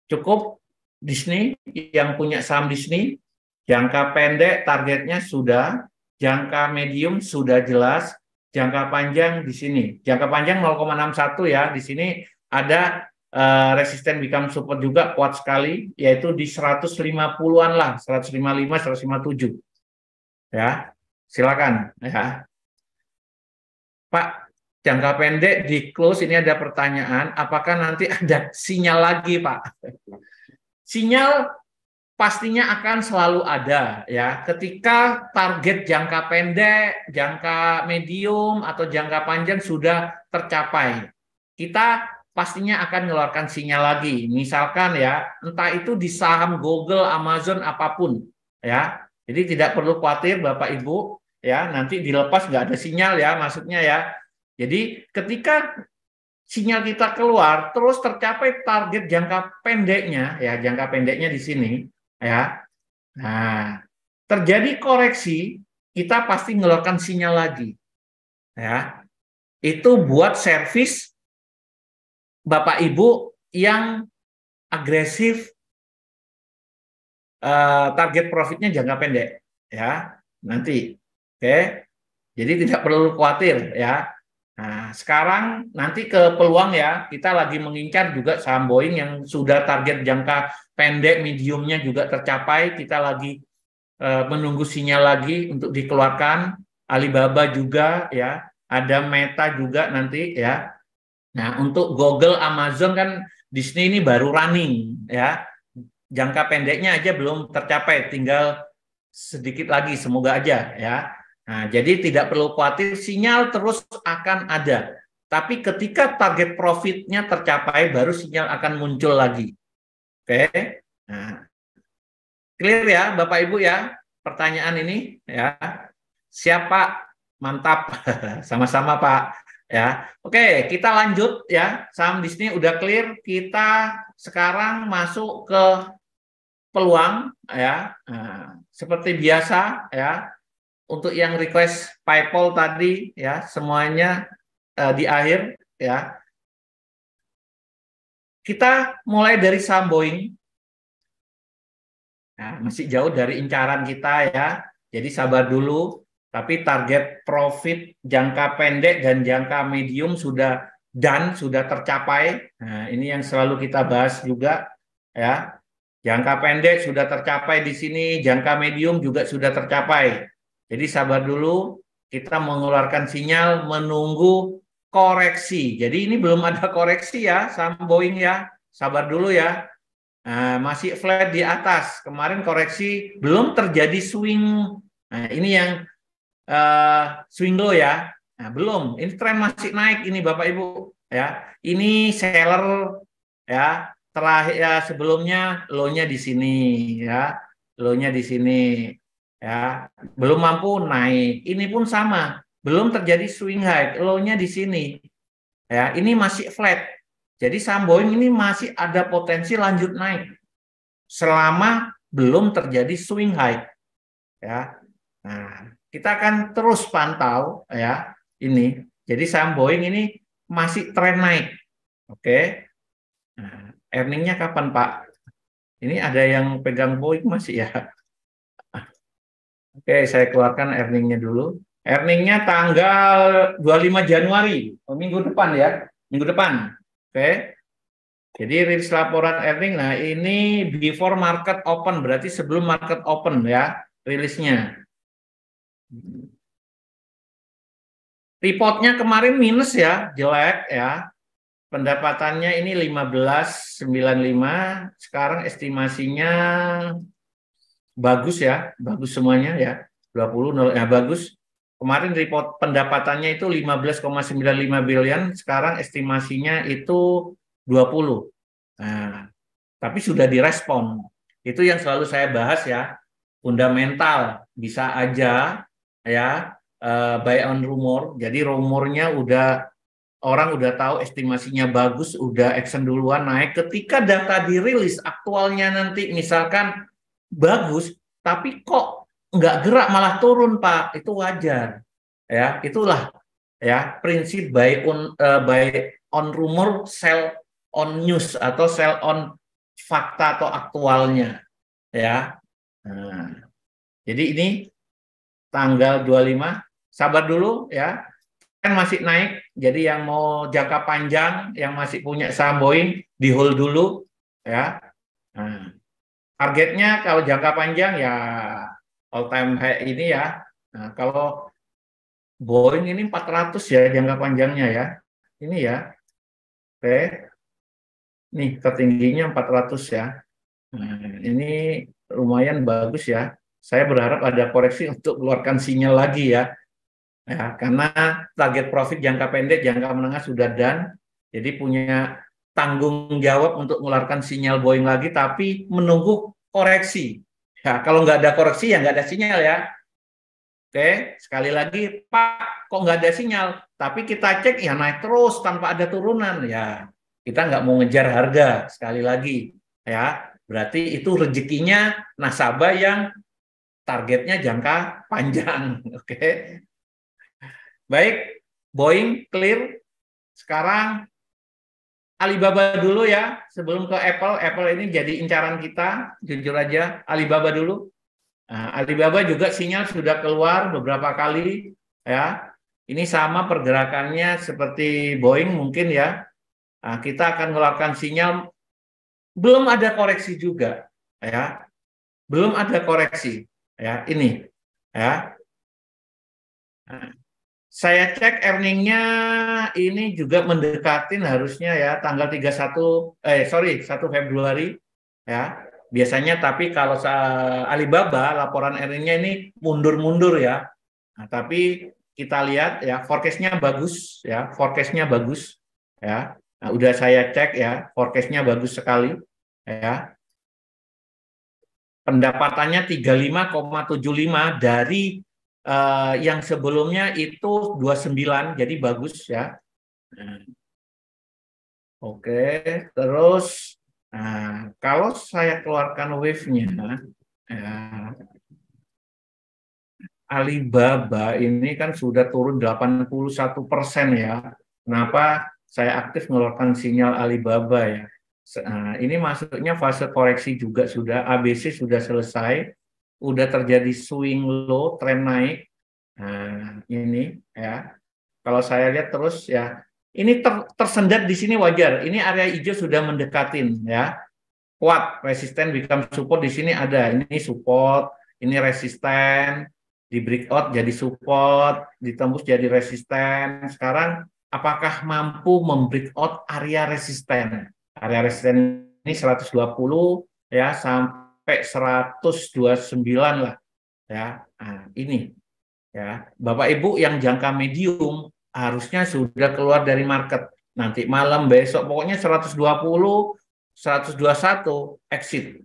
Cukup Disney, yang punya saham Disney, jangka pendek targetnya sudah, jangka medium sudah jelas, jangka panjang di sini. Jangka panjang 0,61 ya, di sini ada resisten become support juga kuat sekali, yaitu di 150-an lah, 155, 157. Ya, silakan ya. Pak, jangka pendek di close ini ada pertanyaan, apakah nanti ada sinyal lagi, Pak? Sinyal pastinya akan selalu ada ya. Ketika target jangka pendek, jangka medium atau jangka panjang sudah tercapai, kita pastinya akan mengeluarkan sinyal lagi. Misalkan ya, entah itu di saham Google, Amazon, apapun ya. Jadi tidak perlu khawatir Bapak Ibu ya, nanti dilepas nggak ada sinyal ya, maksudnya ya. Jadi ketika sinyal kita keluar terus tercapai target jangka pendeknya ya, jangka pendeknya di sini ya. Nah, terjadi koreksi, kita pasti mengeluarkan sinyal lagi. Ya. Itu buat servis Bapak Ibu yang agresif, target profitnya jangka pendek ya. Nanti. Oke. Jadi tidak perlu khawatir ya. Nah, sekarang nanti ke peluang ya, kita lagi mengincar juga saham Boeing yang sudah target jangka pendek, mediumnya juga tercapai, kita lagi menunggu sinyal lagi untuk dikeluarkan. Alibaba juga ya, ada Meta juga nanti ya. Nah, untuk Google, Amazon kan Disney ini baru running ya, jangka pendeknya aja belum tercapai, tinggal sedikit lagi, semoga aja ya. Nah, jadi tidak perlu khawatir, sinyal terus akan ada. Tapi ketika target profitnya tercapai, baru sinyal akan muncul lagi. Oke, nah, clear ya Bapak Ibu ya, pertanyaan ini ya. Siapa? Mantap, sama-sama Pak. Ya, oke, kita lanjut ya. Saham Disney udah clear. Kita sekarang masuk ke peluang ya. Nah, seperti biasa ya. Untuk yang request PayPal tadi ya, semuanya di akhir ya. Kita mulai dari saham Boeing. Nah, masih jauh dari incaran kita ya. Jadi sabar dulu. Tapi target profit jangka pendek dan jangka medium sudah sudah tercapai. Nah, ini yang selalu kita bahas juga ya. Jangka pendek sudah tercapai di sini, jangka medium juga sudah tercapai. Jadi sabar dulu, kita mengeluarkan sinyal menunggu koreksi. Jadi ini belum ada koreksi ya, saham Boeing ya. Sabar dulu ya. Nah, masih flat di atas. Kemarin koreksi belum terjadi swing. Nah, ini yang swing low ya. Nah, belum. Ini tren masih naik ini Bapak Ibu ya. Ini seller ya. Terakhir ya, sebelumnya low-nya di sini ya. Low-nya di sini ya. Belum mampu naik. Ini pun sama. Belum terjadi swing high. Low-nya di sini. Ya, ini masih flat. Jadi saham Boeing ini masih ada potensi lanjut naik selama belum terjadi swing high. Ya. Nah, kita akan terus pantau ya ini. Jadi saham Boeing ini masih tren naik. Oke. Nah, earningnya kapan Pak? Ini ada yang pegang Boeing masih ya? Oke, saya keluarkan earningnya dulu. Earningnya tanggal 25 Januari, minggu depan ya. Minggu depan. Oke. Jadi rilis laporan earning. Nah, ini before market open, berarti sebelum market open ya rilisnya. Reportnya kemarin minus ya, jelek ya. Pendapatannya ini 15,95, sekarang estimasinya bagus ya, bagus semuanya ya. 20 ya bagus. Kemarin report pendapatannya itu 15,95 billion, sekarang estimasinya itu 20. Nah, tapi sudah direspon. Itu yang selalu saya bahas ya. Fundamental bisa aja ya buy on rumor. Jadi rumornya orang udah tahu estimasinya bagus, udah action duluan naik. Ketika data dirilis aktualnya nanti misalkan bagus, tapi kok nggak gerak malah turun Pak, itu wajar. Ya, itulah ya prinsip buy on rumor, sell on news atau sell on fakta atau aktualnya ya. Nah, jadi ini tanggal 25, sabar dulu ya, kan masih naik. Jadi yang mau jangka panjang, yang masih punya saham Boeing, di hold dulu ya. Nah, targetnya kalau jangka panjang ya all time high ini ya. Nah, kalau Boeing ini 400 ya jangka panjangnya ya. Ini ya. Oke. Nih tertingginya 400 ya. Nah, ini lumayan bagus ya. Saya berharap ada koreksi untuk keluarkan sinyal lagi ya. Ya, karena target profit jangka pendek, jangka menengah sudah done. Jadi punya tanggung jawab untuk mengeluarkan sinyal Boeing lagi, tapi menunggu koreksi. Ya, kalau nggak ada koreksi ya nggak ada sinyal ya. Oke, sekali lagi Pak, kok nggak ada sinyal? Tapi kita cek ya naik terus tanpa ada turunan ya. Kita nggak mau ngejar harga sekali lagi ya. Berarti itu rezekinya nasabah yang targetnya jangka panjang. Oke, baik, Boeing clear. Sekarang Alibaba dulu ya, sebelum ke Apple. Apple ini jadi incaran kita, jujur aja. Alibaba dulu. Nah, Alibaba juga sinyal sudah keluar beberapa kali ya. Ini sama pergerakannya seperti Boeing mungkin ya. Nah, kita akan mengeluarkan sinyal, belum ada koreksi juga ya. Belum ada koreksi ya ini ya. Nah, saya cek earningnya ini juga mendekatin harusnya ya tanggal 1 Februari ya. Biasanya tapi kalau Alibaba laporan earningnya ini mundur-mundur ya. Nah, tapi kita lihat ya forecast-nya bagus ya, forecast-nya bagus ya. Nah, udah saya cek ya, forecast-nya bagus sekali ya. Pendapatannya 35,75 dari yang sebelumnya itu 29, jadi bagus ya. Nah, oke, terus kalau saya keluarkan wave-nya, ya, Alibaba ini kan sudah turun 81% ya. Kenapa saya aktif mengeluarkan sinyal Alibaba ya? Ini masuknya fase koreksi juga sudah, ABC sudah selesai, udah terjadi swing low, tren naik. Nah, ini ya. Kalau saya lihat terus ya, ini tersendat di sini wajar. Ini area hijau sudah mendekatin ya. Kuat, resisten become support di sini ada. Ini support, ini resisten, di breakout jadi support, ditembus jadi resisten. Sekarang apakah mampu membreakout area resisten? Area resisten ini 120 ya sampai 129 lah ya. Nah, ini ya. Bapak Ibu yang jangka medium harusnya sudah keluar dari market. Nanti malam besok pokoknya 120, 121 exit.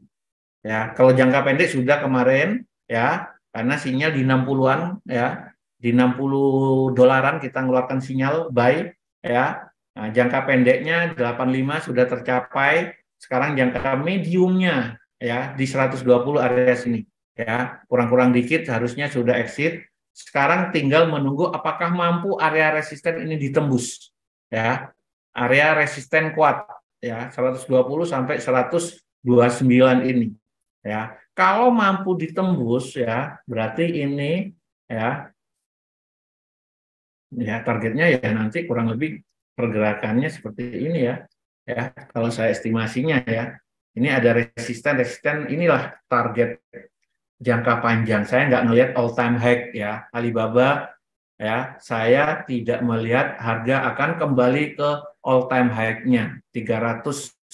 Ya, kalau jangka pendek sudah kemarin ya, karena sinyal di 60-an ya, di 60 dolaran kita mengeluarkan sinyal buy ya. Nah, jangka pendeknya 85 sudah tercapai. Sekarang jangka mediumnya ya di 120 area sini ya. Kurang-kurang dikit harusnya sudah exit. Sekarang tinggal menunggu apakah mampu area resisten ini ditembus ya. Area resisten kuat ya 120 sampai 129 ini ya. Kalau mampu ditembus ya berarti ini ya targetnya ya nanti kurang lebih pergerakannya seperti ini ya. Ya, kalau saya estimasinya ya. Ini ada resisten inilah target jangka panjang. Saya nggak ngelihat all time high ya Alibaba ya. Saya tidak melihat harga akan kembali ke all time high-nya 300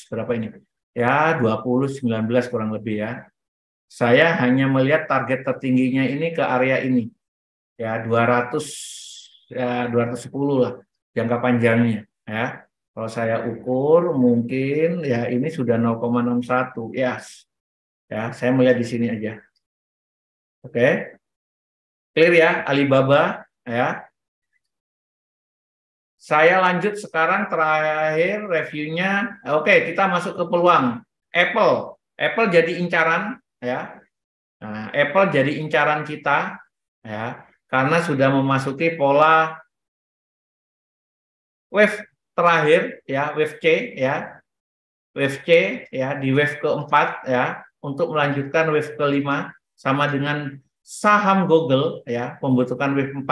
berapa ini? Ya 2019 kurang lebih ya. Saya hanya melihat target tertingginya ini ke area ini. Ya 200 ya 210 lah jangka panjangnya ya. Kalau saya ukur mungkin ya ini sudah 0,61 yes. Ya, saya melihat di sini aja. Oke. Clear ya Alibaba ya. Saya lanjut sekarang terakhir reviewnya. Oke, kita masuk ke peluang Apple. Apple jadi incaran ya. Nah, Apple jadi incaran kita ya, karena sudah memasuki pola wave terakhir ya, wave C ya. Wave C ya, di wave keempat ya, untuk melanjutkan wave kelima sama dengan saham Google ya, membutuhkan wave 4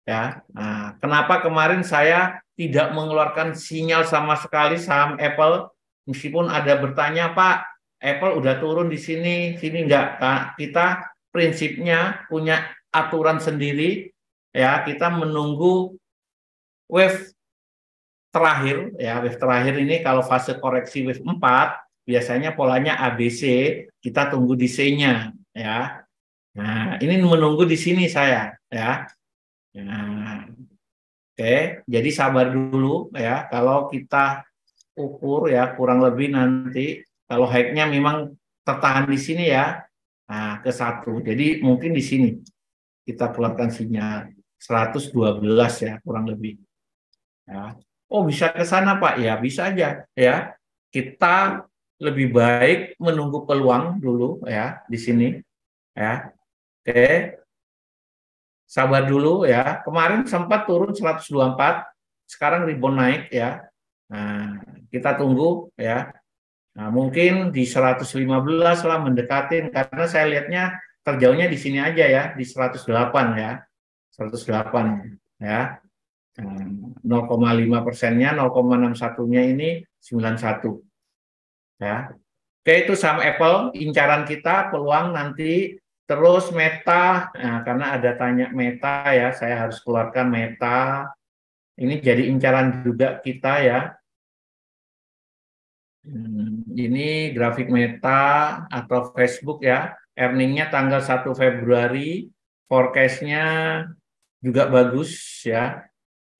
ya. Nah, kenapa kemarin saya tidak mengeluarkan sinyal sama sekali saham Apple, meskipun ada bertanya, Pak, Apple udah turun di sini enggak. Nah, kita prinsipnya punya aturan sendiri ya, kita menunggu wave terakhir ya, wave terakhir ini kalau fase koreksi wave 4 biasanya polanya ABC, kita tunggu di C-nya ya. Nah, ini menunggu di sini saya ya. Nah, oke, jadi sabar dulu ya. Kalau kita ukur ya, kurang lebih nanti kalau high-nya memang tertahan di sini ya. Nah, ke 1. Jadi mungkin di sini kita keluarkan sinyal 112 ya, kurang lebih. Ya. Oh, bisa ke sana, Pak? Ya, bisa aja ya. Kita lebih baik menunggu peluang dulu ya di sini ya. Oke. Sabar dulu ya. Kemarin sempat turun 124, sekarang rebound naik ya. Nah, kita tunggu ya. Nah, mungkin di 115 lah mendekatin, karena saya lihatnya terjauhnya di sini aja ya, di 108 ya. 108 ya. 0,5%-nya, 0,61-nya ini 91 ya. Oke, itu saham Apple, incaran kita, peluang nanti. Terus Meta, nah, karena ada tanya Meta ya, saya harus keluarkan Meta. Ini jadi incaran juga kita ya. Ini grafik Meta atau Facebook ya. Earningnya tanggal 1 Februari, forecast-nya juga bagus ya.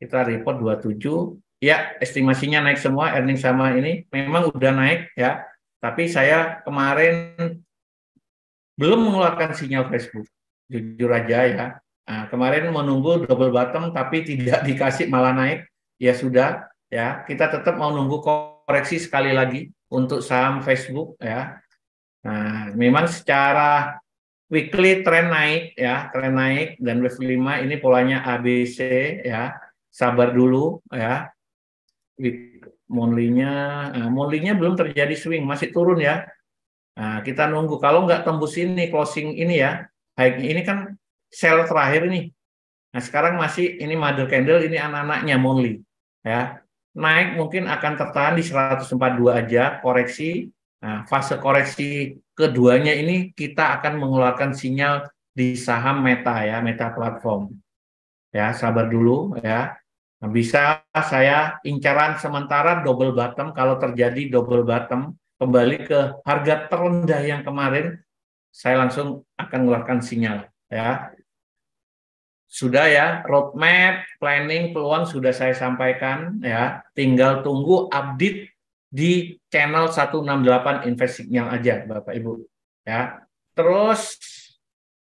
Kita report 27. Ya, estimasinya naik semua, earning sama ini. Memang udah naik ya. Tapi saya kemarin belum mengeluarkan sinyal Facebook, jujur aja ya. Nah, kemarin menunggu double bottom tapi tidak dikasih, malah naik. Ya sudah ya, kita tetap mau nunggu koreksi sekali lagi untuk saham Facebook ya. Nah, memang secara weekly tren naik ya, tren naik, dan wave 5 ini polanya ABC ya. Sabar dulu ya. Monthly-nya belum terjadi swing, masih turun ya. Nah, kita nunggu. Kalau nggak tembus ini, closing ini ya, high ini kan sell terakhir ini. Nah, sekarang masih ini mother candle, ini anak-anaknya monthly. Ya. Naik mungkin akan tertahan di 142 aja, koreksi. Nah, fase koreksi keduanya ini kita akan mengeluarkan sinyal di saham Meta ya, Meta Platform. Ya, sabar dulu ya. Nah, bisa saya incaran sementara double bottom, kalau terjadi double bottom kembali ke harga terendah yang kemarin, saya langsung akan mengeluarkan sinyal ya. Sudah ya, roadmap, planning, peluang sudah saya sampaikan ya. Tinggal tunggu update di channel 168 Invest Signal aja Bapak Ibu ya. Terus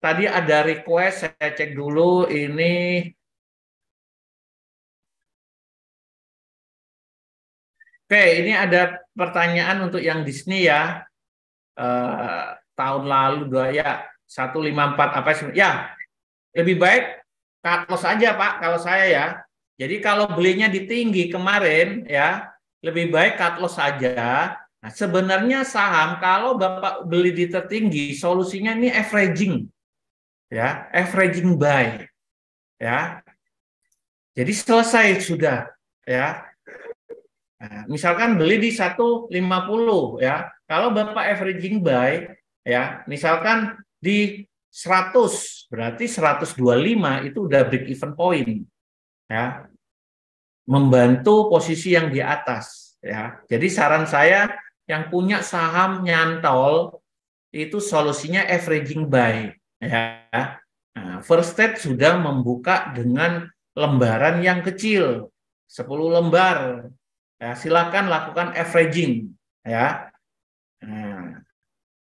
tadi ada request, saya cek dulu ini. Oke, ini ada pertanyaan untuk yang Disney ya. Tahun lalu ya 154 apa sih? Ya, lebih baik cut loss aja Pak kalau saya ya. Jadi kalau belinya di tinggi kemarin ya, lebih baik cut loss saja. Nah, sebenarnya saham kalau Bapak beli di tertinggi, solusinya ini averaging. Ya, averaging buy. Ya. Jadi selesai sudah ya. Nah, misalkan beli di 150 ya. Kalau Bapak averaging buy ya, misalkan di 100, berarti 125 itu udah break even point ya. Membantu posisi yang di atas ya. Jadi saran saya yang punya saham nyantol itu solusinya averaging buy ya. Nah, First State sudah membuka dengan lembaran yang kecil, 10 lembar. Ya, silakan lakukan averaging ya. Nah,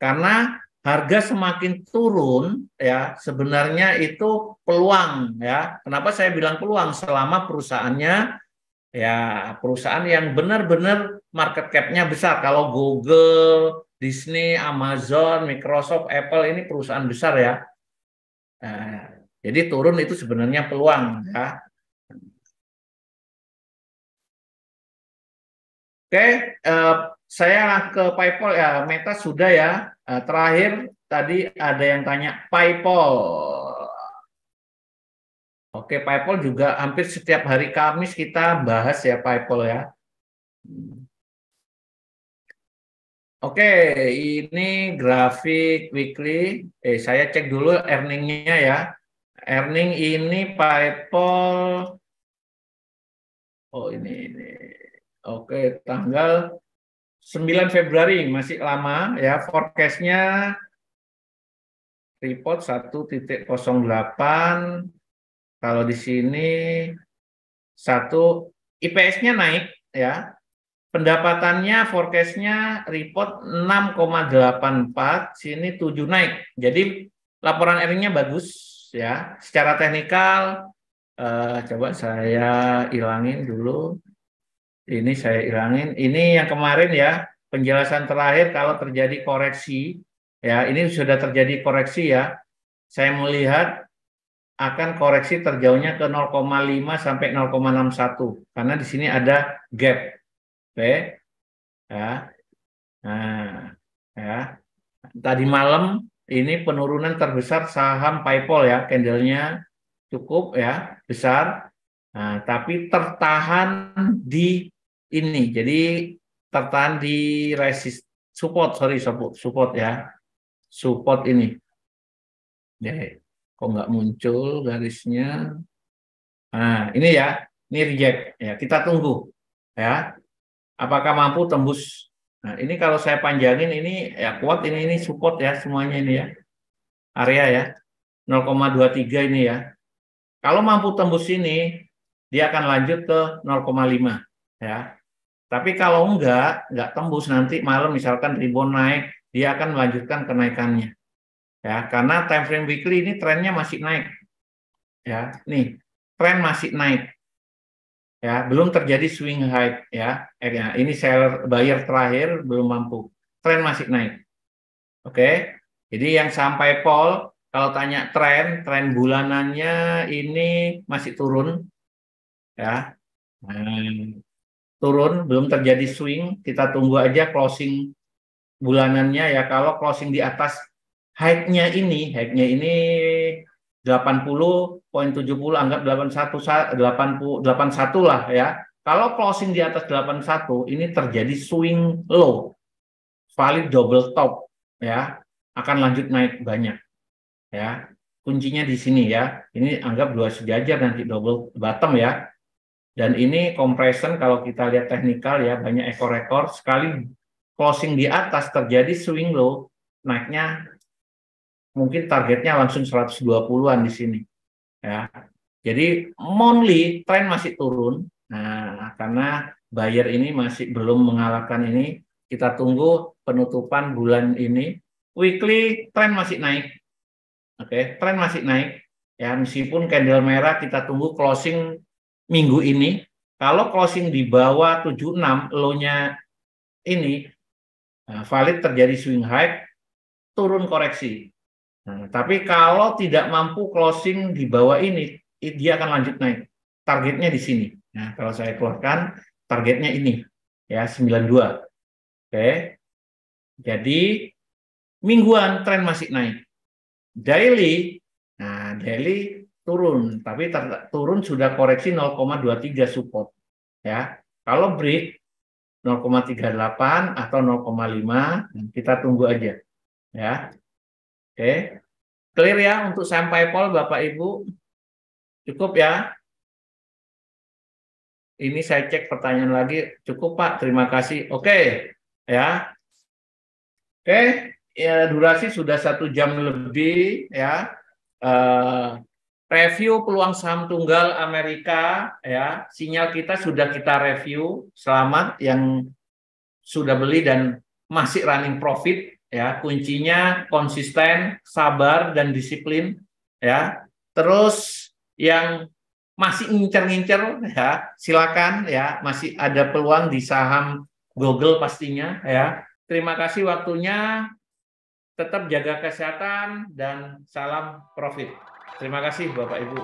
karena harga semakin turun ya, sebenarnya itu peluang ya. Kenapa saya bilang peluang? Selama perusahaannya ya perusahaan yang benar-benar market cap-nya besar. Kalau Google, Disney, Amazon, Microsoft, Apple ini perusahaan besar ya. Jadi turun itu sebenarnya peluang ya. Oke, saya ke PayPal ya. Meta sudah ya. Terakhir tadi ada yang tanya PayPal. Oke, PayPal juga hampir setiap hari Kamis kita bahas ya PayPal ya. Oke, ini grafik weekly. Saya cek dulu earningnya ya. Earning ini PayPal. Oh ini. Oke, tanggal 9 Februari masih lama ya. Forecastnya report 1.08. Kalau di sini satu IPS-nya naik ya. Pendapatannya forecast-nya report 6,84, sini 7 naik. Jadi laporan earningnya bagus ya. Secara teknikal coba saya ilangin dulu. Ini saya ilangin. Ini yang kemarin ya, penjelasan terakhir kalau terjadi koreksi ya, ini sudah terjadi koreksi ya. Saya melihat akan koreksi terjauhnya ke 0,5 sampai 0,61 karena di sini ada gap. Oke. Ya. Nah, ya. Tadi malam ini penurunan terbesar saham PayPal ya, candlenya cukup ya, besar. Nah, tapi tertahan di ini. Jadi tertahan di support ya. Support ini. Ya, kok nggak muncul garisnya? Nah, ini ya, ini reject ya. Kita tunggu ya. Apakah mampu tembus? Nah, ini kalau saya panjangin ini ya kuat ini support ya semuanya ini ya. Area ya 0,23 ini ya. Kalau mampu tembus ini dia akan lanjut ke 0,5 ya. Tapi kalau enggak tembus nanti malam misalkan rebound naik, dia akan melanjutkan kenaikannya. Ya, karena time frame weekly ini trennya masih naik. Ya, nih, tren masih naik. Ya, belum terjadi swing high ya. Ini seller buyer terakhir belum mampu. Tren masih naik. Oke. Jadi yang sampai Paul kalau tanya tren bulanannya ini masih turun ya. Turun, belum terjadi swing, kita tunggu aja closing bulanannya ya. Kalau closing di atas high-nya ini 80.70, anggap 81 lah ya. Kalau closing di atas 81 ini terjadi swing low, valid double top ya, akan lanjut naik banyak ya. Kuncinya di sini ya. Ini anggap dua sejajar nanti double bottom ya. Dan ini compression kalau kita lihat teknikal ya, banyak ekor-ekor sekali closing di atas terjadi swing low, naiknya mungkin targetnya langsung 120-an di sini ya. Jadi monthly tren masih turun. Nah, karena buyer ini masih belum mengalahkan ini, kita tunggu penutupan bulan ini. Weekly tren masih naik. Oke, tren masih naik. Ya, meskipun candle merah kita tunggu closing minggu ini. Kalau closing di bawah 76 low-nya ini valid terjadi swing high, turun koreksi. Nah, tapi kalau tidak mampu closing di bawah ini, dia akan lanjut naik. Targetnya di sini. Nah, kalau saya keluarkan targetnya ini ya 92. Oke. Jadi mingguan tren masih naik. Daily, nah daily turun, tapi turun sudah koreksi 0,23 support ya. Kalau break 0,38 atau 0,5 kita tunggu aja ya. Oke. Clear ya untuk sampai Paul Bapak Ibu? Cukup ya? Ini saya cek pertanyaan lagi. Cukup Pak, terima kasih. Oke ya. Oke, ya, durasi sudah 1 jam lebih ya. Review peluang saham tunggal Amerika ya, sinyal kita sudah kita review. Selamat yang sudah beli dan masih running profit ya. Kuncinya konsisten, sabar dan disiplin ya. Terus yang masih ngincer-ngincer ya, silakan ya, masih ada peluang di saham Google pastinya ya. Terima kasih waktunya. Tetap jaga kesehatan dan salam profit. Terima kasih Bapak Ibu.